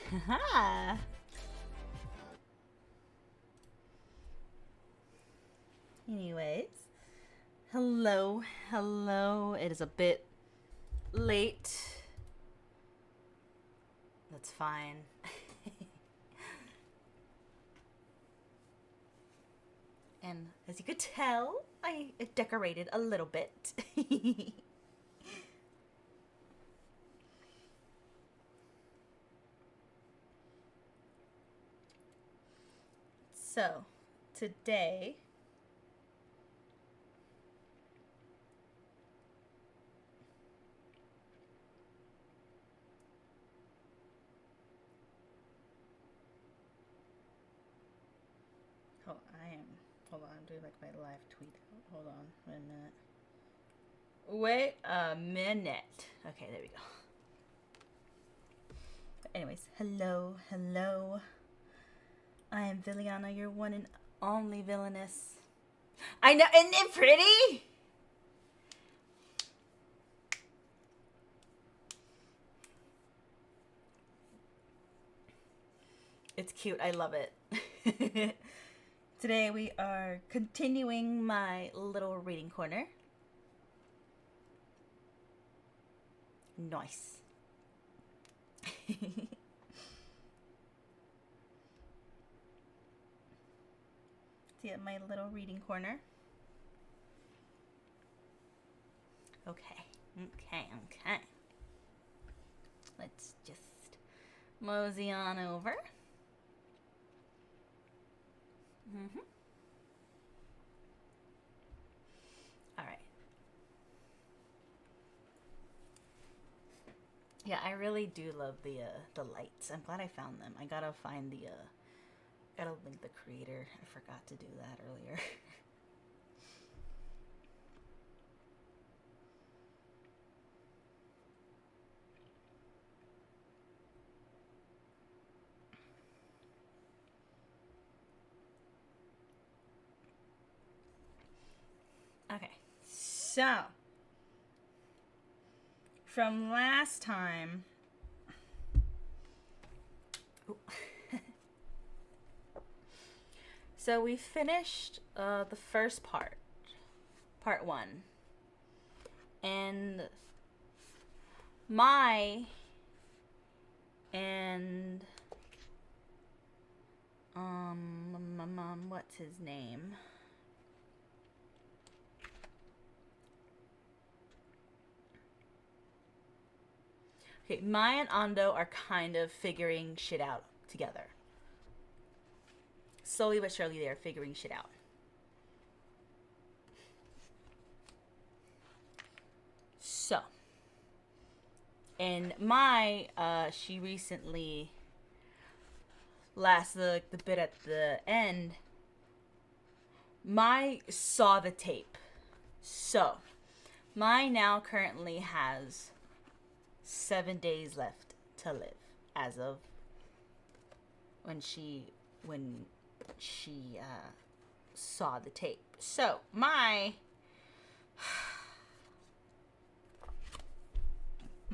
Haha. Anyways, hello, hello. It is a bit late. That's fine. And as you could tell, I decorated a little bit. So, today hold on, I'm doing like my live tweet. Hold on, wait a minute. Wait a minute. Okay, there we go. But anyways, hello, hello. I am Villiana, your one and only villainess. I know, isn't it pretty? It's cute, I love it. Today we are continuing my little reading corner. Nice. See my little reading corner. Okay. Let's just mosey on over. All right. Yeah, I really do love the lights. I'm glad I found them. I gotta find gotta link the creator. I forgot to do that earlier. Okay, so from last time, so we finished the first part one, and Mai and what's his name? Okay, Mai and Ando are kind of figuring shit out together. Slowly but surely, they're figuring shit out. So, and Mai, she recently, the bit at the end, Mai saw the tape. So, Mai now currently has 7 days left to live as of when she saw the tape. So Mai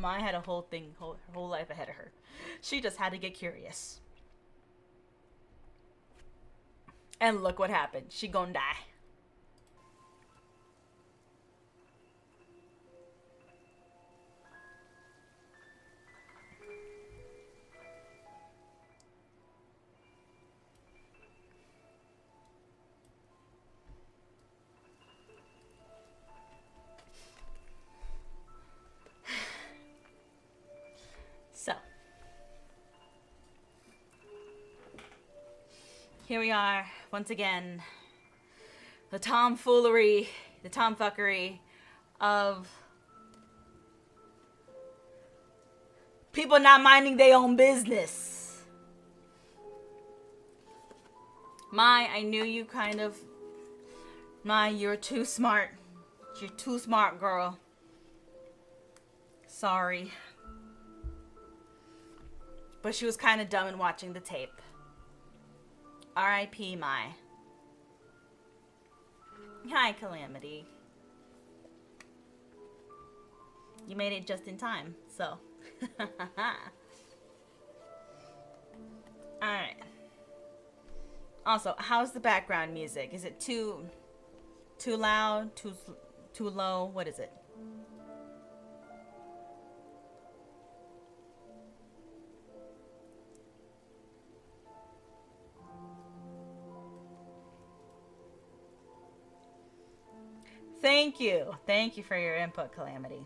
had a whole life ahead of her. She just had to get curious. And look what happened. She gonna die. So, here we are, once again. The tomfoolery, the tomfuckery of people not minding their own business. Mai, I knew you kind of... Mai, you're too smart. You're too smart, girl. Sorry. But she was kind of dumb in watching the tape. R.I.P. Mai. Hi, Calamity. You made it just in time, so. Alright. Also, how's the background music? Is it too loud? Too low? What is it? Thank you. Thank you for your input, Calamity.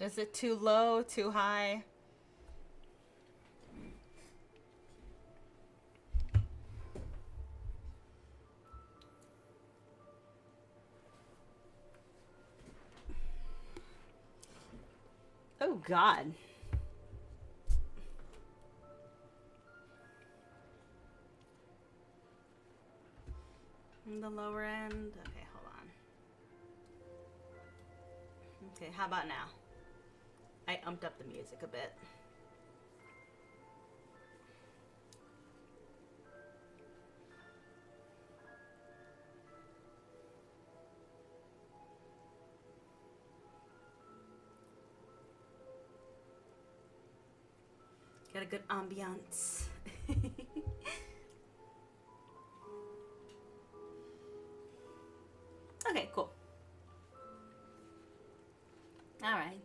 Is it too low, too high? Oh, God. In the lower end. Okay, hold on. Okay, how about now? I umped up the music a bit. Got a good ambiance. Okay, cool. All right.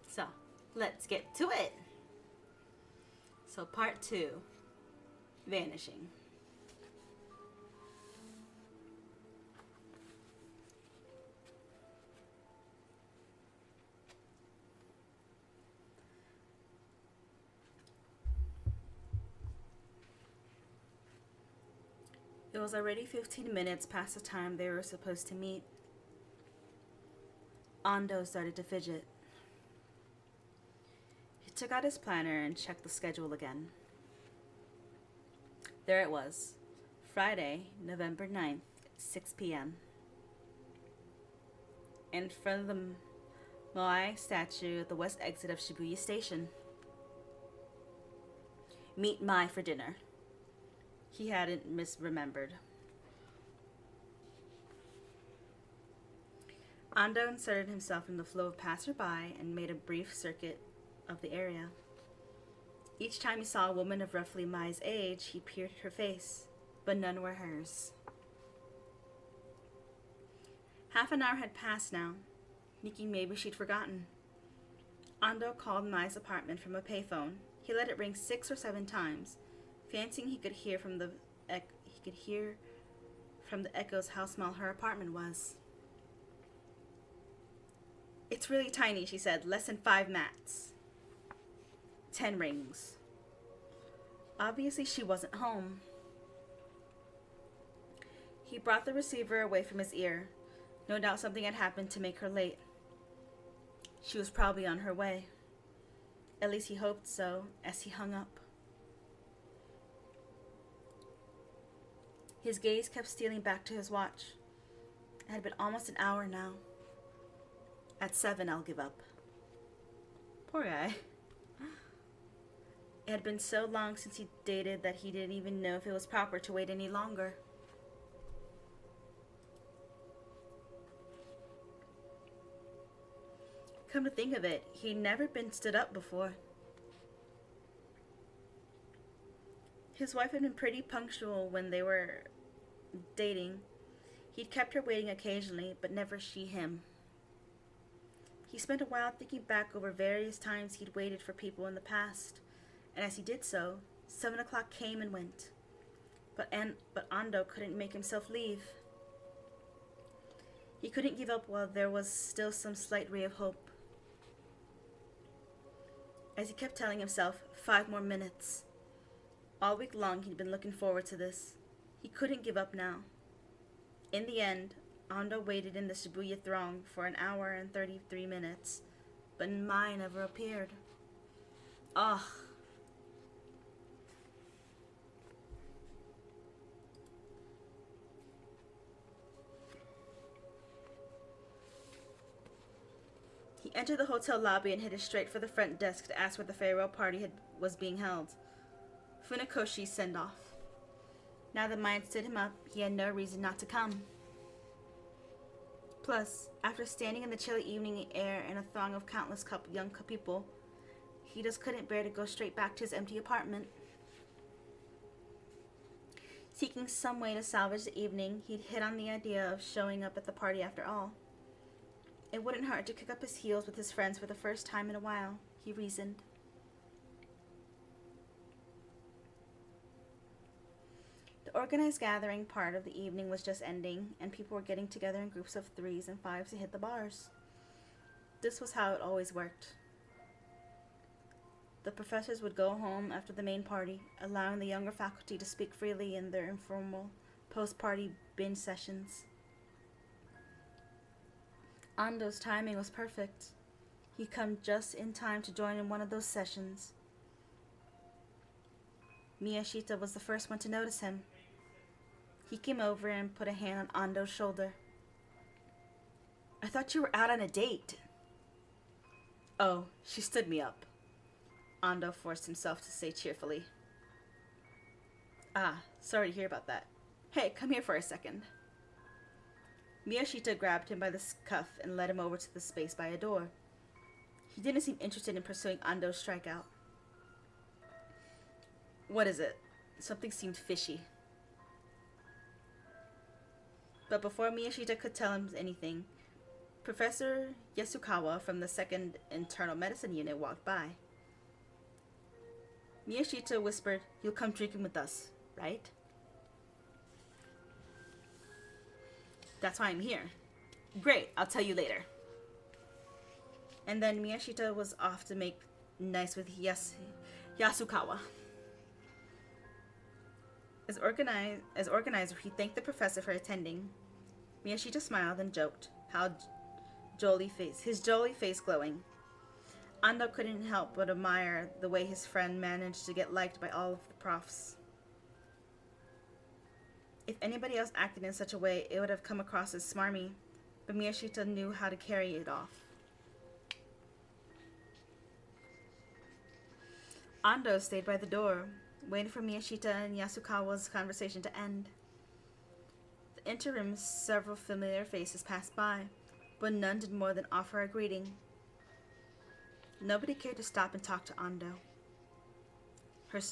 So, let's get to it. So, part 2, vanishing. It was already 15 minutes past the time they were supposed to meet. Ando started to fidget. He took out his planner and checked the schedule again. There it was. Friday, November 9th, 6 p.m. In front of the Moai statue at the west exit of Shibuya Station. Meet Mai for dinner. He hadn't misremembered. Ando inserted himself in the flow of passerby and made a brief circuit of the area. Each time he saw a woman of roughly Mai's age, he peered at her face, but none were hers. Half an hour had passed now, thinking maybe she'd forgotten. Ando called Mai's apartment from a payphone. He let it ring 6 or 7 times, fancying he could hear from the echoes how small her apartment was. It's really tiny, she said. Less than 5 mats. 10 rings. Obviously, she wasn't home. He brought the receiver away from his ear. No doubt something had happened to make her late. She was probably on her way. At least he hoped so, as he hung up. His gaze kept stealing back to his watch. It had been almost an hour now. At 7, I'll give up. Poor guy. It had been so long since he dated that he didn't even know if it was proper to wait any longer. Come to think of it, he'd never been stood up before. His wife had been pretty punctual when they were dating. He'd kept her waiting occasionally, but never she him. He spent a while thinking back over various times he'd waited for people in the past, and as he did so, 7 o'clock came and went. But Ando couldn't make himself leave. He couldn't give up while there was still some slight ray of hope. As he kept telling himself, 5 more minutes. All week long he'd been looking forward to this. He couldn't give up now. In the end, Ando waited in the Shibuya throng for an hour and 33 minutes, but Mai never appeared. Ugh. He entered the hotel lobby and headed straight for the front desk to ask where the farewell party was being held. Funakoshi's send-off. Now that Mai had stood him up, he had no reason not to come. Plus, after standing in the chilly evening air in a throng of countless young people, he just couldn't bear to go straight back to his empty apartment. Seeking some way to salvage the evening, he'd hit on the idea of showing up at the party after all. It wouldn't hurt to kick up his heels with his friends for the first time in a while, he reasoned. The organized gathering part of the evening was just ending, and people were getting together in groups of 3s and 5s to hit the bars. This was how it always worked. The professors would go home after the main party, allowing the younger faculty to speak freely in their informal post-party binge sessions. Ando's timing was perfect. He'd come just in time to join in one of those sessions. Miyashita was the first one to notice him. He came over and put a hand on Ando's shoulder. "I thought you were out on a date." "Oh, she stood me up," Ando forced himself to say cheerfully. "Ah, sorry to hear about that. Hey, come here for a second." Miyashita grabbed him by the cuff and led him over to the space by a door. He didn't seem interested in pursuing Ando's strikeout. "What is it?" Something seemed fishy. But before Miyashita could tell him anything, Professor Yasukawa from the 2nd Internal Medicine Unit walked by. Miyashita whispered, "You'll come drinking with us, right?" "That's why I'm here." "Great, I'll tell you later." And then Miyashita was off to make nice with Yasukawa. As organizer, he thanked the professor for attending. Miyashita smiled and joked, his jolly face glowing. Ando couldn't help but admire the way his friend managed to get liked by all of the profs. If anybody else acted in such a way, it would have come across as smarmy, but Miyashita knew how to carry it off. Ando stayed by the door, waiting for Miyashita and Yasukawa's conversation to end. The interim, several familiar faces passed by, but none did more than offer a greeting. Nobody cared to stop and talk to Ando. His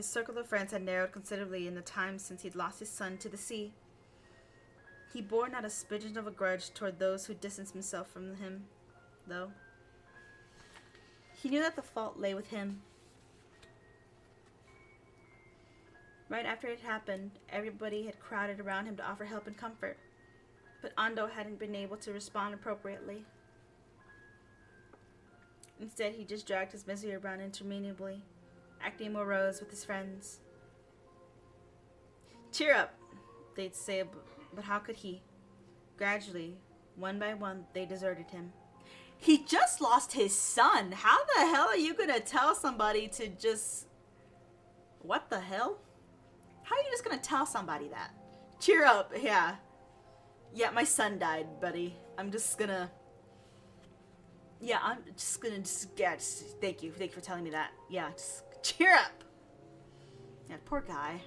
circle of friends had narrowed considerably in the time since he'd lost his son to the sea. He bore not a smidgen of a grudge toward those who distanced themselves from him, though. He knew that the fault lay with him. Right after it happened, everybody had crowded around him to offer help and comfort, but Ando hadn't been able to respond appropriately. Instead, he just dragged his misery around interminably, acting morose with his friends. "Cheer up," they'd say, but how could he? Gradually, one by one, they deserted him. He just lost his son. How the hell are you gonna tell somebody to just... What the hell? How are you just gonna tell somebody that? Cheer up, yeah. Yeah, my son died, buddy. I'm just gonna... thank you for telling me that. Yeah, just cheer up. Yeah, poor guy.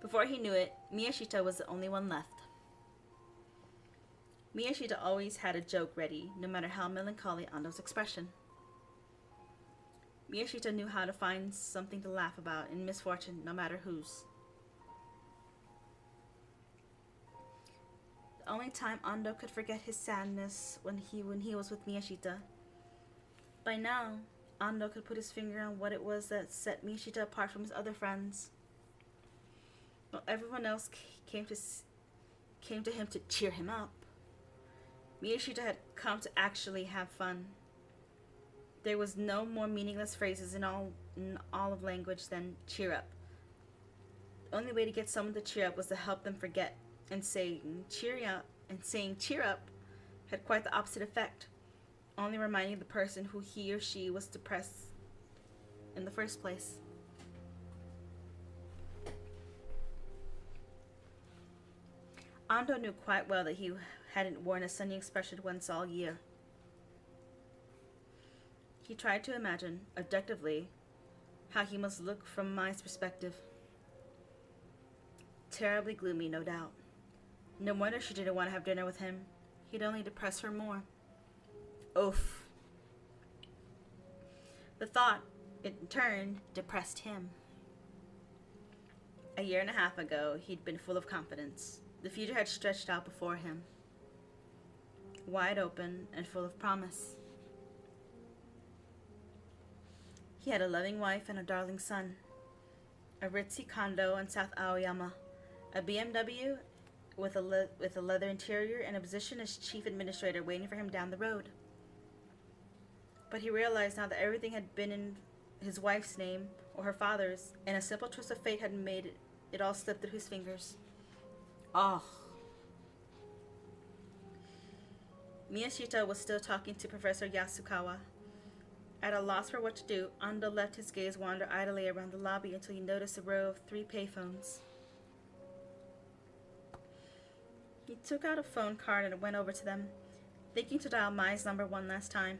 Before he knew it, Miyashita was the only one left. Miyashita always had a joke ready, no matter how melancholy Ando's expression. Miyashita knew how to find something to laugh about in misfortune, no matter whose. The only time Ando could forget his sadness when he was with Miyashita. By now, Ando could put his finger on what it was that set Miyashita apart from his other friends. While everyone else came to him to cheer him up, Miyashita had come to actually have fun. There was no more meaningless phrases in all of language than cheer up. The only way to get someone to cheer up was to help them forget, and saying cheer up had quite the opposite effect, only reminding the person who he or she was depressed in the first place. Ando knew quite well that he hadn't worn a sunny expression once all year. He tried to imagine, objectively, how he must look from Mai's perspective. Terribly gloomy, no doubt. No wonder she didn't want to have dinner with him. He'd only depress her more. Oof. The thought, in turn, depressed him. A year and a half ago, he'd been full of confidence. The future had stretched out before him, wide open and full of promise. He had a loving wife and a darling son, a ritzy condo in South Aoyama, a BMW with a leather interior, and a position as chief administrator waiting for him down the road. But he realized now that everything had been in his wife's name or her father's, and a simple twist of fate had made it all slip through his fingers. Oh. Miyashita was still talking to Professor Yasukawa. At a loss for what to do, Ando let his gaze wander idly around the lobby until he noticed a row of 3 payphones. He took out a phone card and went over to them, thinking to dial Mai's number one last time.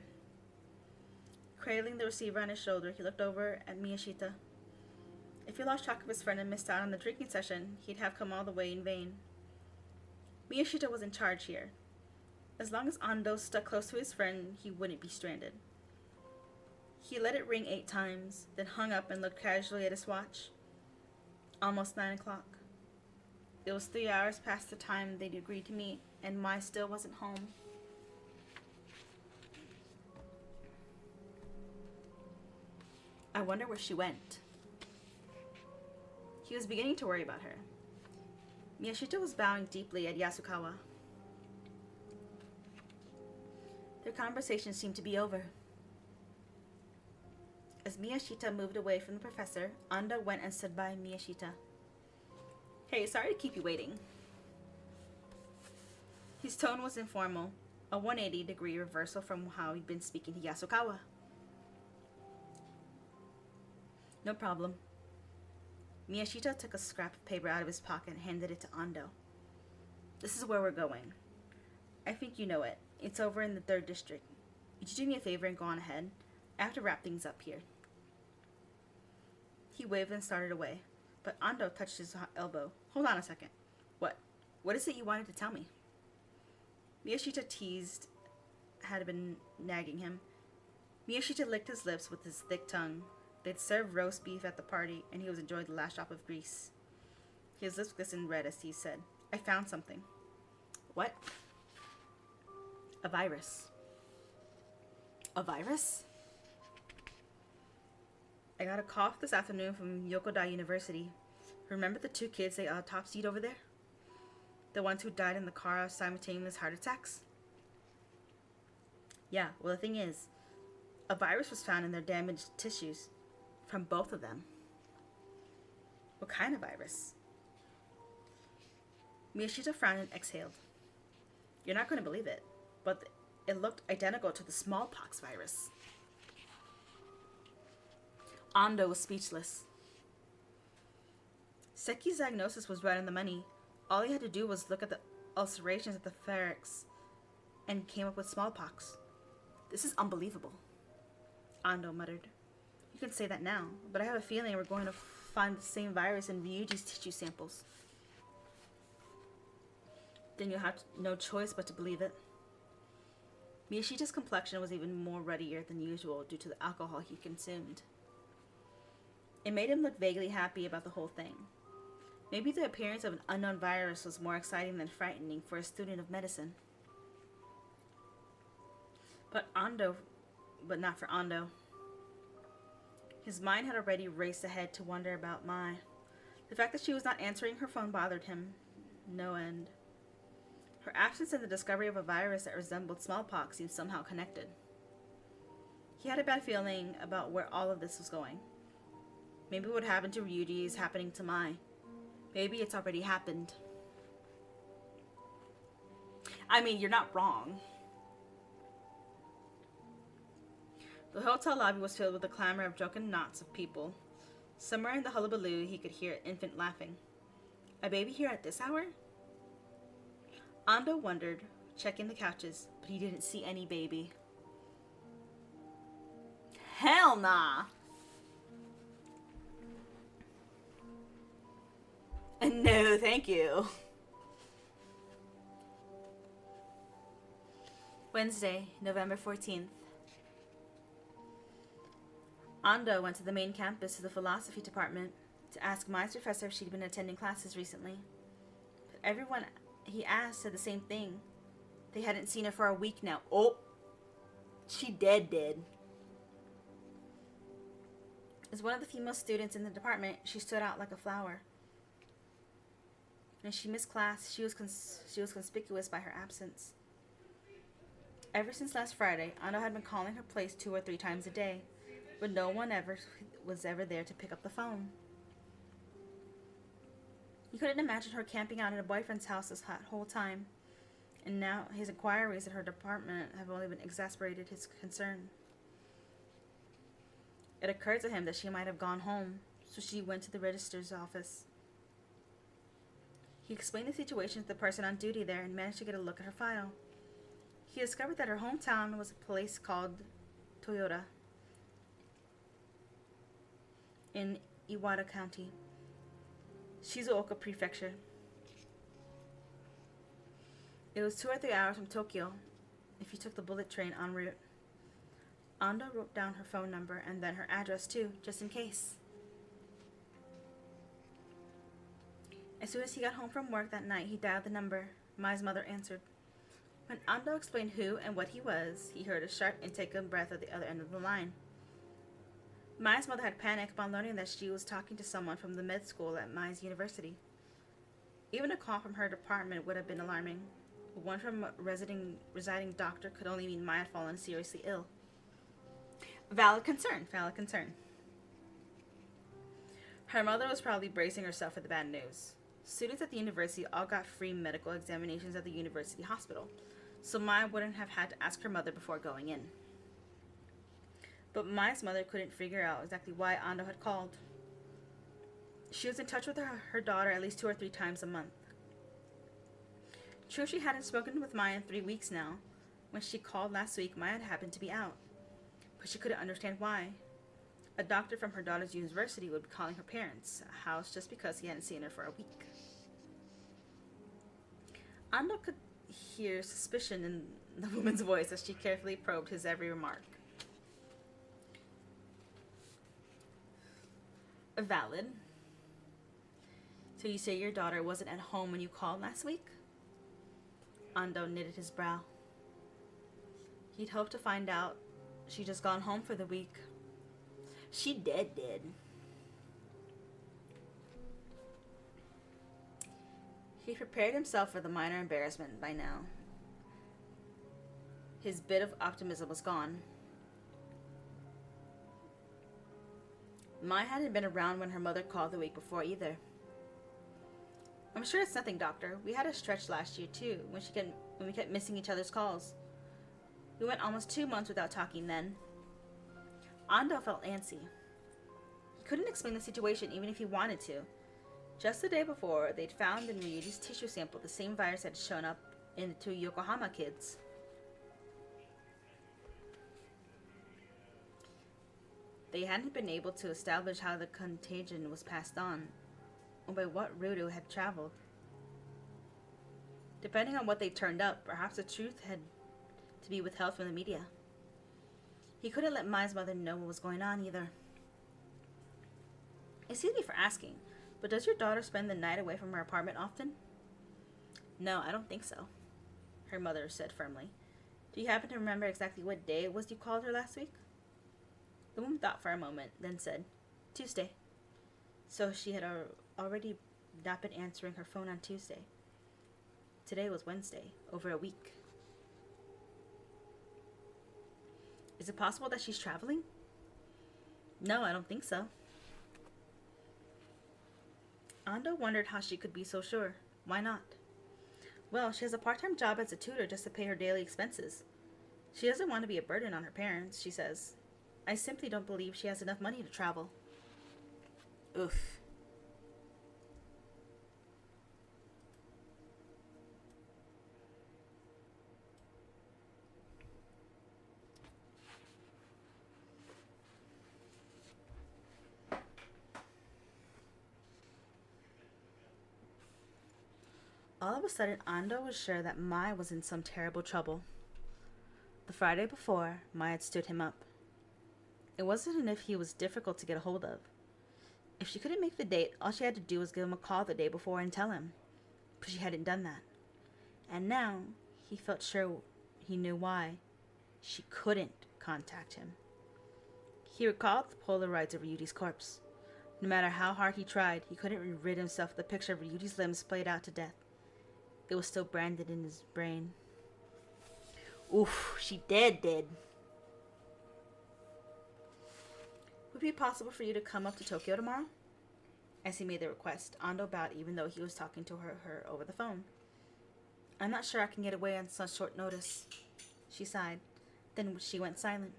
Cradling the receiver on his shoulder, he looked over at Miyashita. If he lost track of his friend and missed out on the drinking session, he'd have come all the way in vain. Miyashita was in charge here. As long as Ando stuck close to his friend, he wouldn't be stranded. He let it ring 8 times, then hung up and looked casually at his watch. Almost 9 o'clock. It was 3 hours past the time they'd agreed to meet, and Mai still wasn't home. I wonder where she went. He was beginning to worry about her. Miyashita was bowing deeply at Yasukawa. Their conversation seemed to be over. As Miyashita moved away from the professor, Ando went and stood by Miyashita. Hey, sorry to keep you waiting. His tone was informal, a 180-degree reversal from how he'd been speaking to Yasukawa. No problem. Miyashita took a scrap of paper out of his pocket and handed it to Ando. This is where we're going. I think you know it. It's over in the 3rd district. Would you do me a favor and go on ahead? I have to wrap things up here. He waved and started away, but Ando touched his elbow. Hold on a second. What? What is it you wanted to tell me? Miyashita teased, had been nagging him. Miyashita licked his lips with his thick tongue. They'd served roast beef at the party, and he was enjoying the last drop of grease. His lips glistened red as he said, I found something. What? A virus. A virus? I got a call this afternoon from Yokoda University. Remember the 2 kids they autopsied over there? The ones who died in the car of simultaneous heart attacks? Yeah, well the thing is, a virus was found in their damaged tissues. From both of them. What kind of virus? Miyashita frowned and exhaled. You're not going to believe it, but it looked identical to the smallpox virus. Ando was speechless. Seki's diagnosis was right on the money. All he had to do was look at the ulcerations at the pharynx and came up with smallpox. This is unbelievable, Ando muttered. You can say that now, but I have a feeling we're going to find the same virus in Ryuji's tissue samples. Then you'll have no choice but to believe it. Miyashita's complexion was even more ruddier than usual due to the alcohol he consumed. It made him look vaguely happy about the whole thing. Maybe the appearance of an unknown virus was more exciting than frightening for a student of medicine. But not for Ando. His mind had already raced ahead to wonder about Mai. The fact that she was not answering her phone bothered him no end. Her absence and the discovery of a virus that resembled smallpox seemed somehow connected. He had a bad feeling about where all of this was going. Maybe what happened to Ryuji is happening to Mai. Maybe it's already happened. I mean, you're not wrong. The hotel lobby was filled with the clamor of drunken knots of people. Somewhere in the hullabaloo, he could hear an infant laughing. A baby here at this hour? Ando wondered, checking the couches, but he didn't see any baby. Hell nah! No, thank you. Wednesday, November 14th. Ando went to the main campus to the philosophy department to ask Mai's professor if she'd been attending classes recently. But everyone he asked said the same thing. They hadn't seen her for a week now. Oh, she dead. As one of the female students in the department, she stood out like a flower. When she missed class, she was conspicuous by her absence. Ever since last Friday, Ando had been calling her place 2 or 3 times a day, but no one was ever there to pick up the phone. He couldn't imagine her camping out at a boyfriend's house this whole time, and now his inquiries at her department have only been exacerbated his concern. It occurred to him that she might have gone home, so she went to the registrar's office. He explained the situation to the person on duty there and managed to get a look at her file. He discovered that her hometown was a place called Toyota in Iwata County, Shizuoka Prefecture. It was 2 or 3 hours from Tokyo if you took the bullet train en route. Ando wrote down her phone number and then her address too, just in case. As soon as he got home from work that night, he dialed the number. Mai's mother answered. When Ando explained who and what he was, he heard a sharp intake of breath at the other end of the line. Mai's mother had panicked upon learning that she was talking to someone from the med school at Mai's university. Even a call from her department would have been alarming. One from a residing doctor could only mean Mai had fallen seriously ill. Valid concern. Her mother was probably bracing herself for the bad news. Students at the university all got free medical examinations at the university hospital, so Mai wouldn't have had to ask her mother before going in. But Mai's mother couldn't figure out exactly why Ando had called. She was in touch with her daughter at least 2 or 3 times a month. True, she hadn't spoken with Mai in 3 weeks now. When she called last week, Mai had happened to be out, but she couldn't understand why. A doctor from her daughter's university would be calling her parents' house just because he hadn't seen her for a week. Ando could hear suspicion in the woman's voice as she carefully probed his every remark. Valid. So you say your daughter wasn't at home when you called last week? Ando knitted his brow. He'd hoped to find out she'd just gone home for the week. She dead. He prepared himself for the minor embarrassment by now. His bit of optimism was gone. Mai hadn't been around when her mother called the week before either. I'm sure it's nothing, doctor. We had a stretch last year too, when we kept missing each other's calls. We went almost 2 months without talking then. Ando felt antsy. He couldn't explain the situation even if he wanted to. Just the day before, they'd found in Ryuji's tissue sample the same virus had shown up in the 2 Yokohama kids. They hadn't been able to establish how the contagion was passed on, or by what route it had traveled. Depending on what they turned up, perhaps the truth had to be withheld from the media. He couldn't let Mai's mother know what was going on either. Excuse me for asking, but does your daughter spend the night away from her apartment often? No, I don't think so, her mother said firmly. Do you happen to remember exactly what day it was you called her last week? The woman thought for a moment, then said, Tuesday. So she had already not been answering her phone on Tuesday. Today was Wednesday, over a week. Is it possible that she's traveling? No, I don't think so. Ando wondered how she could be so sure. Why not? Well, she has a part-time job as a tutor just to pay her daily expenses. She doesn't want to be a burden on her parents, she says. I simply don't believe she has enough money to travel. Oof. All of a sudden, Ando was sure that Mai was in some terrible trouble. The Friday before, Mai had stood him up. It wasn't as if he was difficult to get a hold of. If she couldn't make the date, all she had to do was give him a call the day before and tell him. But she hadn't done that. And now, he felt sure he knew why. She couldn't contact him. He recalled the Polaroids of Ryuji's corpse. No matter how hard he tried, he couldn't rid himself of the picture of Ryuji's limbs splayed out to death. It was still branded in his brain. Oof, she dead. Would it be possible for you to come up to Tokyo tomorrow? As he made the request, Ando bowed even though he was talking to her over the phone. I'm not sure I can get away on such short notice. She sighed. Then she went silent.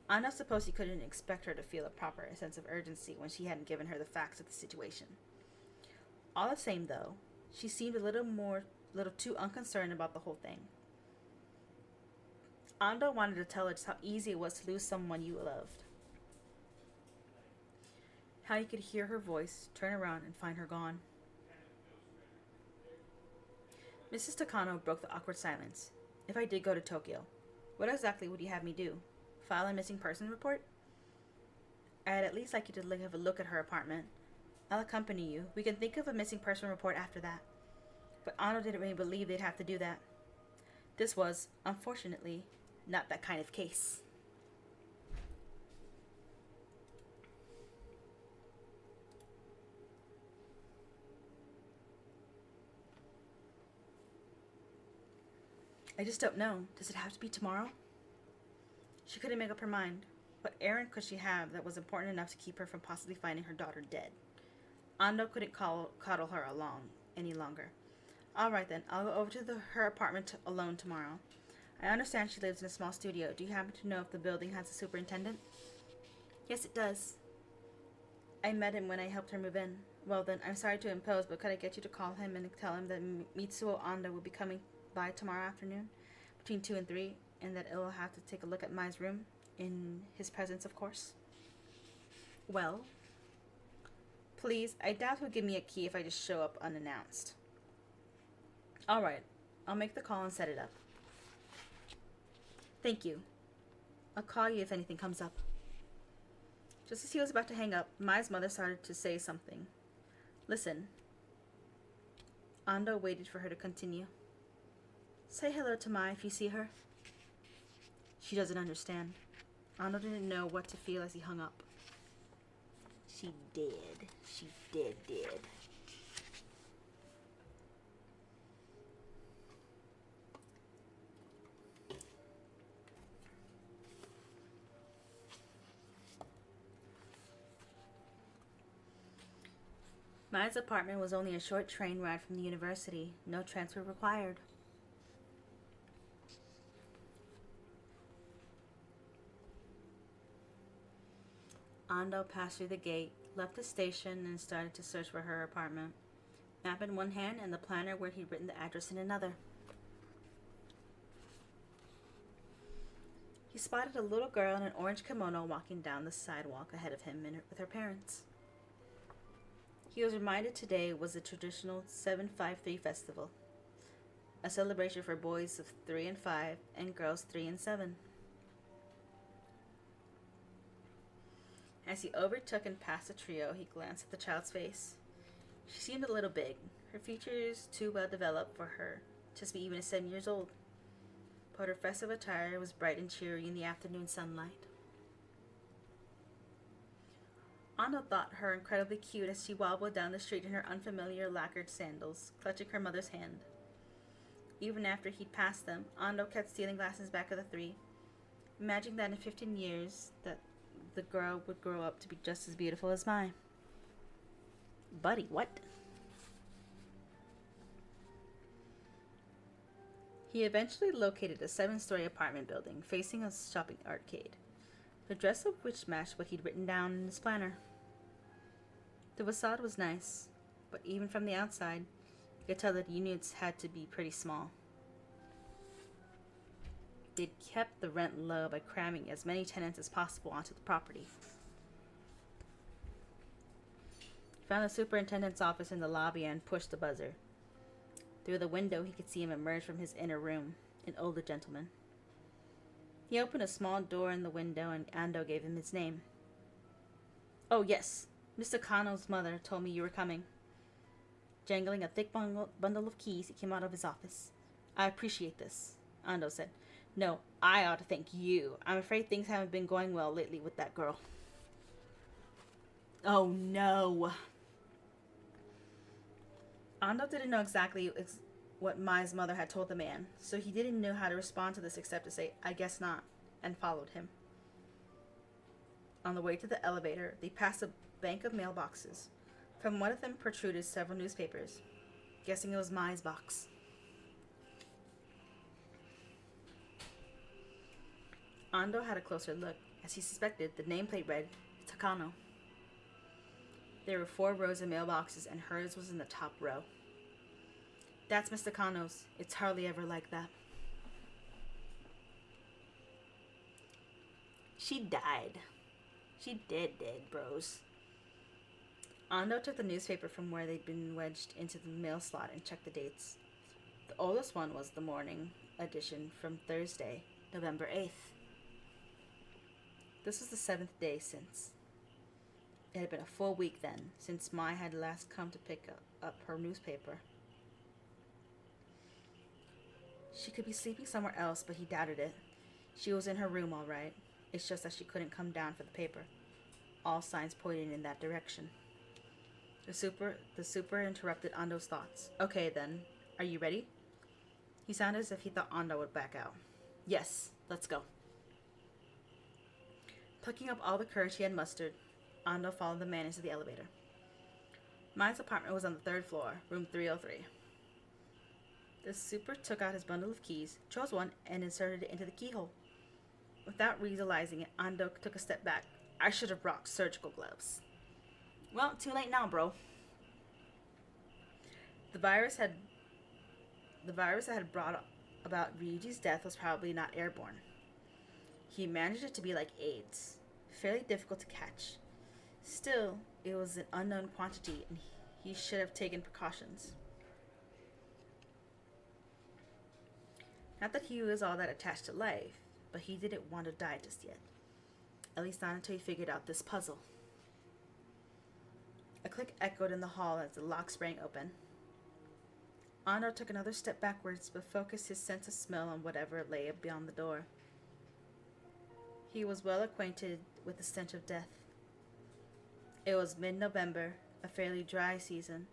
Ando supposed he couldn't expect her to feel a proper sense of urgency when she hadn't given her the facts of the situation. All the same, though, she seemed a little too unconcerned about the whole thing. Ando wanted to tell her just how easy it was to lose someone you loved. How you could hear her voice, turn around, and find her gone. Mrs. Takano broke the awkward silence. If I did go to Tokyo, what exactly would you have me do? File a missing person report? I'd at least like you to have a look at her apartment. I'll accompany you. We can think of a missing person report after that. But Ando didn't really believe they'd have to do that. This was, unfortunately, not that kind of case. I just don't know. Does it have to be tomorrow? She couldn't make up her mind. What errand could she have that was important enough to keep her from possibly finding her daughter dead? Ando couldn't coddle her along any longer. All right then, I'll go over to her apartment alone tomorrow. I understand she lives in a small studio. Do you happen to know if the building has a superintendent? Yes, it does. I met him when I helped her move in. Well then, I'm sorry to impose, but could I get you to call him and tell him that Mitsuo Ando will be coming by tomorrow afternoon between 2 and 3, and that it'll have to take a look at Mai's room, in his presence, of course. Well, please, I doubt he'll give me a key if I just show up unannounced. Alright, I'll make the call and set it up. Thank you. I'll call you if anything comes up. Just as he was about to hang up, Mai's mother started to say something. Listen. Ando waited for her to continue. Say hello to Mai if you see her. She doesn't understand. Ando didn't know what to feel as he hung up. She did. She did. Mai's apartment was only a short train ride from the university. No transfer required. Ando passed through the gate, left the station, and started to search for her apartment. Map in one hand and the planner where he'd written the address in another. He spotted a little girl in an orange kimono walking down the sidewalk ahead of him with her parents. He was reminded today was the traditional 753 festival, a celebration for boys of 3 and 5 and girls 3 and 7. As he overtook and passed the trio, he glanced at the child's face. She seemed a little big, her features too well developed for her to be even 7 years old. But her festive attire was bright and cheery in the afternoon sunlight. Ando thought her incredibly cute as she wobbled down the street in her unfamiliar lacquered sandals, clutching her mother's hand. Even after he'd passed them, Ando kept stealing glances back at the three, imagining that in 15 years that the girl would grow up to be just as beautiful as Mai. Buddy, what? He eventually located a 7-story apartment building facing a shopping arcade, the dress of which matched what he'd written down in his planner. The facade was nice, but even from the outside, you could tell that units had to be pretty small. They'd kept the rent low by cramming as many tenants as possible onto the property. He found the superintendent's office in the lobby and pushed the buzzer. Through the window, he could see him emerge from his inner room, an older gentleman. He opened a small door in the window and Ando gave him his name. "Oh, yes. Mr. Kano's mother told me you were coming." Jangling a thick bundle of keys, he came out of his office. "I appreciate this," Ando said. "No, I ought to thank you. I'm afraid things haven't been going well lately with that girl." Oh, no. Ando didn't know exactly what Mai's mother had told the man, so he didn't know how to respond to this except to say, "I guess not," and followed him. On the way to the elevator, they passed a bank of mailboxes. From one of them protruded several newspapers, guessing it was Mai's box. Ando had a closer look. As he suspected, the nameplate read, Takano. There were 4 rows of mailboxes, and hers was in the top row. "That's Mr. Kano's. It's hardly ever like that." She died. She dead, bros. Ando took the newspaper from where they'd been wedged into the mail slot and checked the dates. The oldest one was the morning edition from Thursday, November 8th. This was the 7th day since. It had been a full week then, since Mai had last come to pick up her newspaper. She could be sleeping somewhere else, but he doubted it. She was in her room all right. It's just that she couldn't come down for the paper. All signs pointed in that direction. The super interrupted Ando's thoughts. "Okay then, are you ready?" He sounded as if he thought Ando would back out. "Yes, let's go." Plucking up all the courage he had mustered, Ando followed the man into the elevator. Mai's apartment was on the 3rd floor, room 303. The super took out his bundle of keys, chose one, and inserted it into the keyhole. Without realizing it, Ando took a step back. "I should have brought surgical gloves." "Well, too late now, bro." The virus that had brought about Ryuji's death was probably not airborne. He managed it to be like AIDS, fairly difficult to catch. Still, it was an unknown quantity, and he should have taken precautions. Not that he was all that attached to life, but he didn't want to die just yet. At least not until he figured out this puzzle. A click echoed in the hall as the lock sprang open. Ando took another step backwards, but focused his sense of smell on whatever lay beyond the door. He was well acquainted with the stench of death. It was mid-November, a fairly dry season,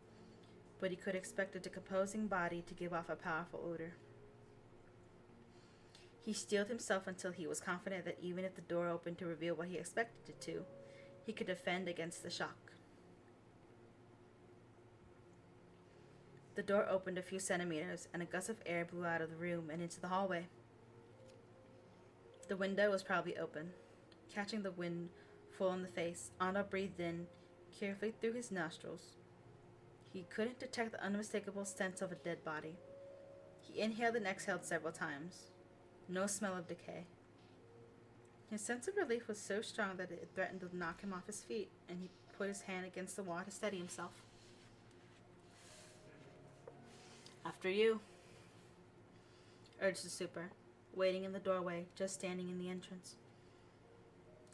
but he could expect a decomposing body to give off a powerful odor. He steeled himself until he was confident that even if the door opened to reveal what he expected it to, he could defend against the shock. The door opened a few centimeters, and a gust of air blew out of the room and into the hallway. The window was probably open. Catching the wind full in the face, Ando breathed in, carefully through his nostrils. He couldn't detect the unmistakable sense of a dead body. He inhaled and exhaled several times. No smell of decay. His sense of relief was so strong that it threatened to knock him off his feet, and he put his hand against the wall to steady himself. "After you," urged the super, waiting in the doorway, just standing in the entrance.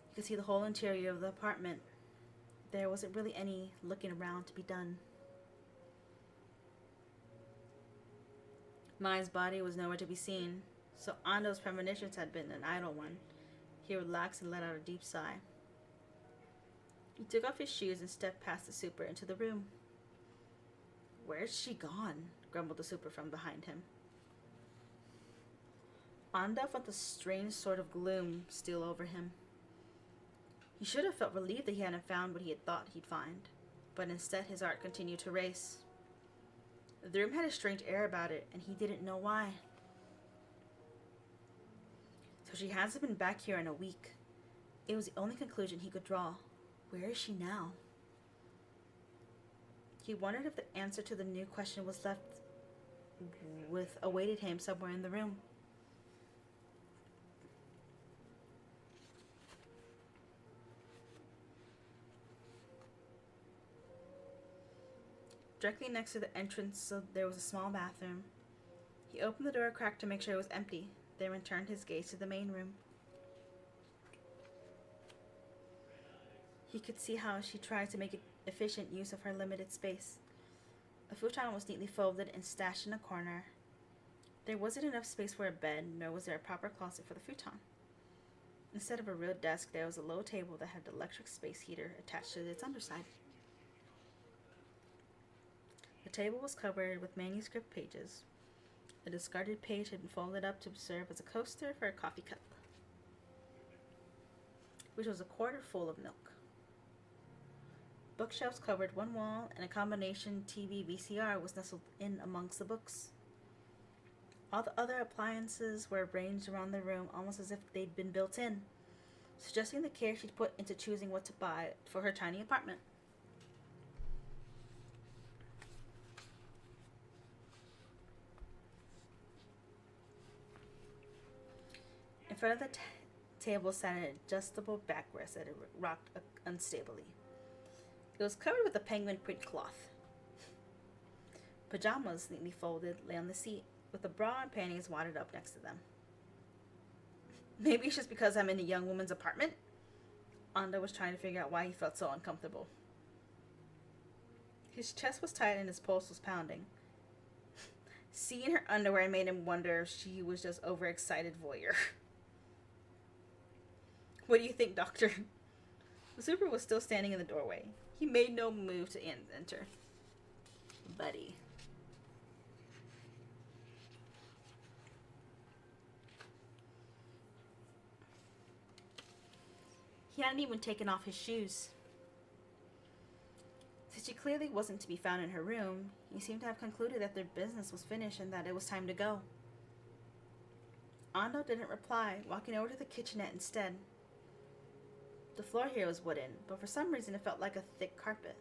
He could see the whole interior of the apartment. There wasn't really any looking around to be done. Mai's body was nowhere to be seen, so Ando's premonitions had been an idle one. He relaxed and let out a deep sigh. He took off his shoes and stepped past the super into the room. "Where's she gone?" grumbled the super from behind him. Ando felt a strange sort of gloom steal over him. He should have felt relieved that he hadn't found what he had thought he'd find. but instead his heart continued to race. The room had a strange air about it, and he didn't know why. So she hasn't been back here in a week. It was the only conclusion he could draw. Where is she now? He wondered if the answer to the new question was left with awaited him somewhere in the room. Directly next to the entrance, there was a small bathroom. He opened the door a crack to make sure it was empty, then returned his gaze to the main room. He could see how she tried to make efficient use of her limited space. A futon was neatly folded and stashed in a corner. There wasn't enough space for a bed, nor was there a proper closet for the futon. Instead of a real desk, there was a low table that had an electric space heater attached to its underside. The table was covered with manuscript pages. A discarded page had been folded up to serve as a coaster for a coffee cup, which was a quarter full of milk. Bookshelves covered one wall, and a combination TV VCR was nestled in amongst the books. All the other appliances were arranged around the room almost as if they'd been built in, suggesting the care she'd put into choosing what to buy for her tiny apartment. In front of the table sat an adjustable backrest that rocked unstably. It was covered with a penguin print cloth. Pajamas, neatly folded, lay on the seat, with a bra and panties wadded up next to them. Maybe it's just because I'm in a young woman's apartment? Ando was trying to figure out why he felt so uncomfortable. His chest was tight and his pulse was pounding. Seeing her underwear made him wonder if she was just overexcited voyeur. What do you think, Doctor? The super was still standing in the doorway. He made no move to enter. Buddy. He hadn't even taken off his shoes. Since she clearly wasn't to be found in her room, he seemed to have concluded that their business was finished and that it was time to go. Ando didn't reply, walking over to the kitchenette instead. The floor here was wooden, but for some reason it felt like a thick carpet.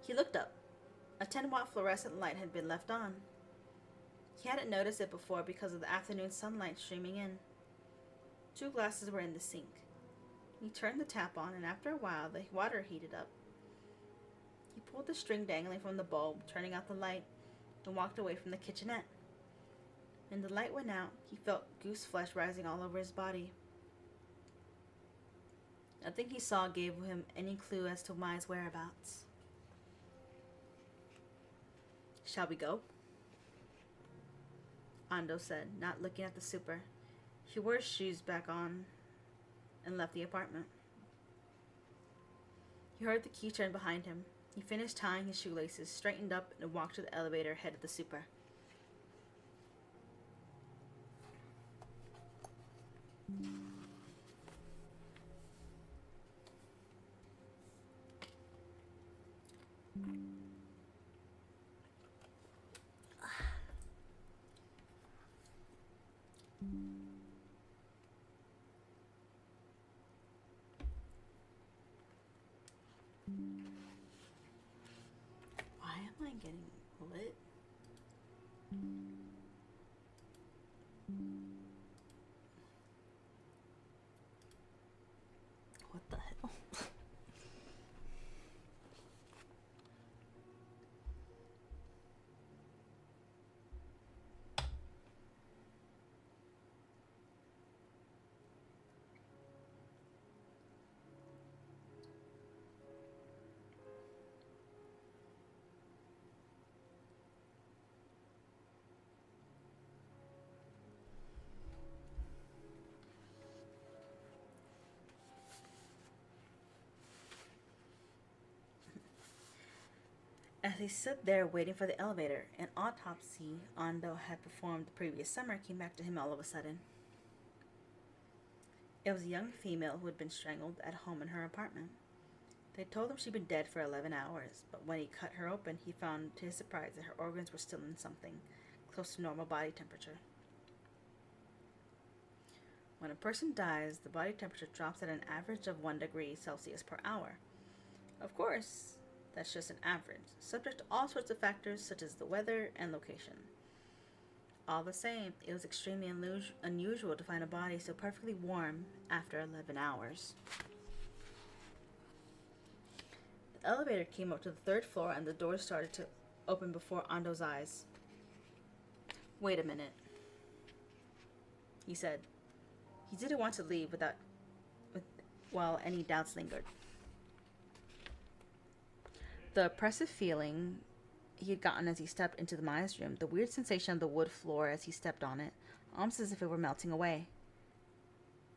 He looked up. A 10-watt fluorescent light had been left on. He hadn't noticed it before because of the afternoon sunlight streaming in. 2 glasses were in the sink. He turned the tap on, and after a while, the water heated up. He pulled the string dangling from the bulb, turning out the light, and walked away from the kitchenette. When the light went out, he felt goose flesh rising all over his body. Nothing he saw gave him any clue as to Mai's whereabouts. Shall we go? Ando said, not looking at the super. He wore his shoes back on and left the apartment. He heard the key turn behind him. He finished tying his shoelaces, straightened up, and walked to the elevator ahead of the super. Why am I getting lit? What the hell? As he stood there waiting for the elevator, an autopsy Ando had performed the previous summer came back to him all of a sudden. It was a young female who had been strangled at home in her apartment. They told him she'd been dead for 11 hours, but when he cut her open, he found to his surprise that her organs were still in something close to normal body temperature. When a person dies, the body temperature drops at an average of 1 degree Celsius per hour. Of course, that's just an average, subject to all sorts of factors such as the weather and location. All the same, it was extremely unusual to find a body so perfectly warm after 11 hours. The elevator came up to the 3rd floor and the doors started to open before Ando's eyes. "Wait a minute," he said. He didn't want to leave while any doubts lingered. The oppressive feeling he had gotten as he stepped into the Maya's room, the weird sensation of the wood floor as he stepped on it, almost as if it were melting away.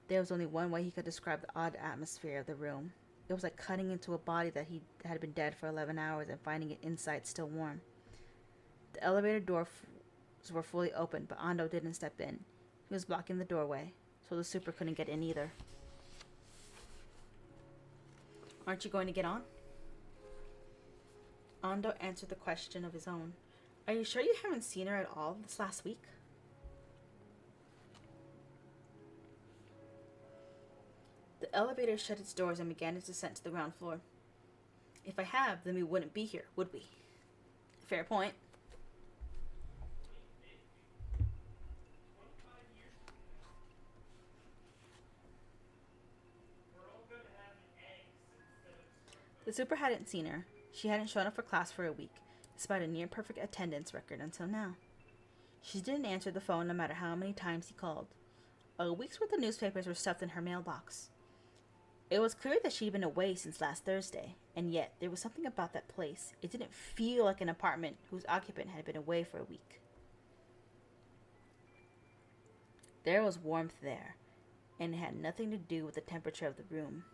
There was only one way he could describe the odd atmosphere of the room. It was like cutting into a body that had been dead for 11 hours and finding it inside still warm. The elevator doors were fully open, but Ando didn't step in. He was blocking the doorway, so the super couldn't get in either. "Aren't you going to get on?" Ando answered the question of his own. "Are you sure you haven't seen her at all this last week?" The elevator shut its doors and began its descent to the ground floor. "If I have, then we wouldn't be here, would we?" "Fair point." The super hadn't seen her. She hadn't shown up for class for a week, despite a near-perfect attendance record until now. She didn't answer the phone no matter how many times he called. A week's worth of newspapers were stuffed in her mailbox. It was clear that she'd been away since last Thursday, and yet there was something about that place. It didn't feel like an apartment whose occupant had been away for a week. There was warmth there, and it had nothing to do with the temperature of the room.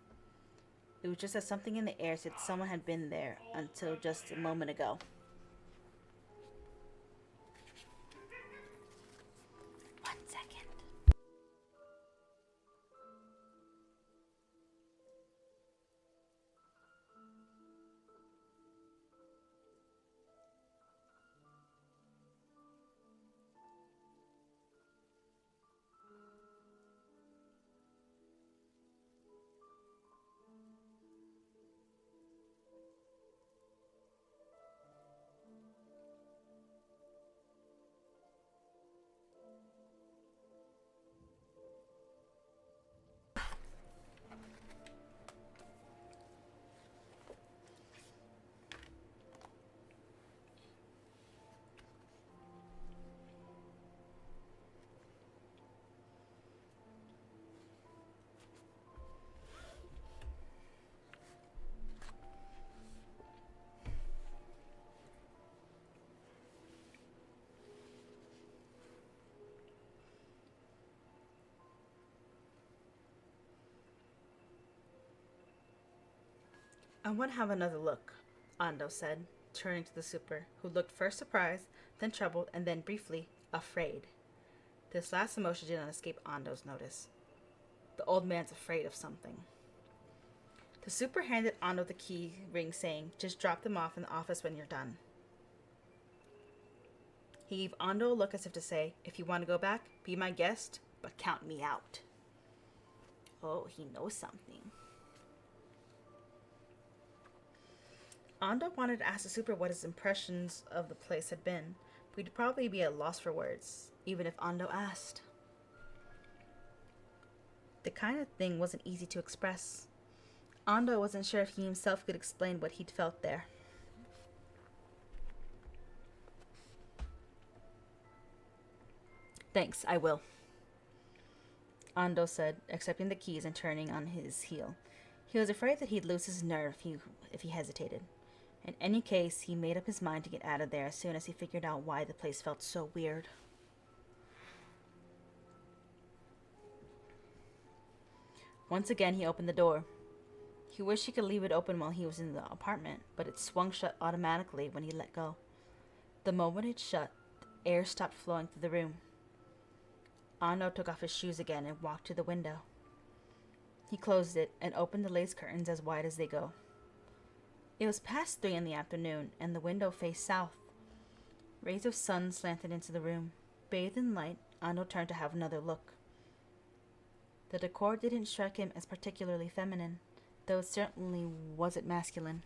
It was just that something in the air said someone had been there until just a moment ago. One second. "I want to have another look," Ando said, turning to the super, who looked first surprised, then troubled, and then briefly afraid. This last emotion did not escape Ando's notice. The old man's afraid of something. The super handed Ando the key ring, saying, "Just drop them off in the office when you're done." He gave Ando a look as if to say, "If you want to go back, be my guest, but count me out." Oh, he knows something. Ando wanted to ask the super what his impressions of the place had been, but he'd probably be at a loss for words, even if Ando asked. The kind of thing wasn't easy to express. Ando wasn't sure if he himself could explain what he'd felt there. "Thanks, I will," Ando said, accepting the keys and turning on his heel. He was afraid that he'd lose his nerve if he hesitated. In any case, he made up his mind to get out of there as soon as he figured out why the place felt so weird. Once again, he opened the door. He wished he could leave it open while he was in the apartment, but it swung shut automatically when he let go. The moment it shut, air stopped flowing through the room. Ando took off his shoes again and walked to the window. He closed it and opened the lace curtains as wide as they go. It was past 3 in the afternoon, and the window faced south. Rays of sun slanted into the room. Bathed in light, Ando turned to have another look. The decor didn't strike him as particularly feminine, though it certainly wasn't masculine.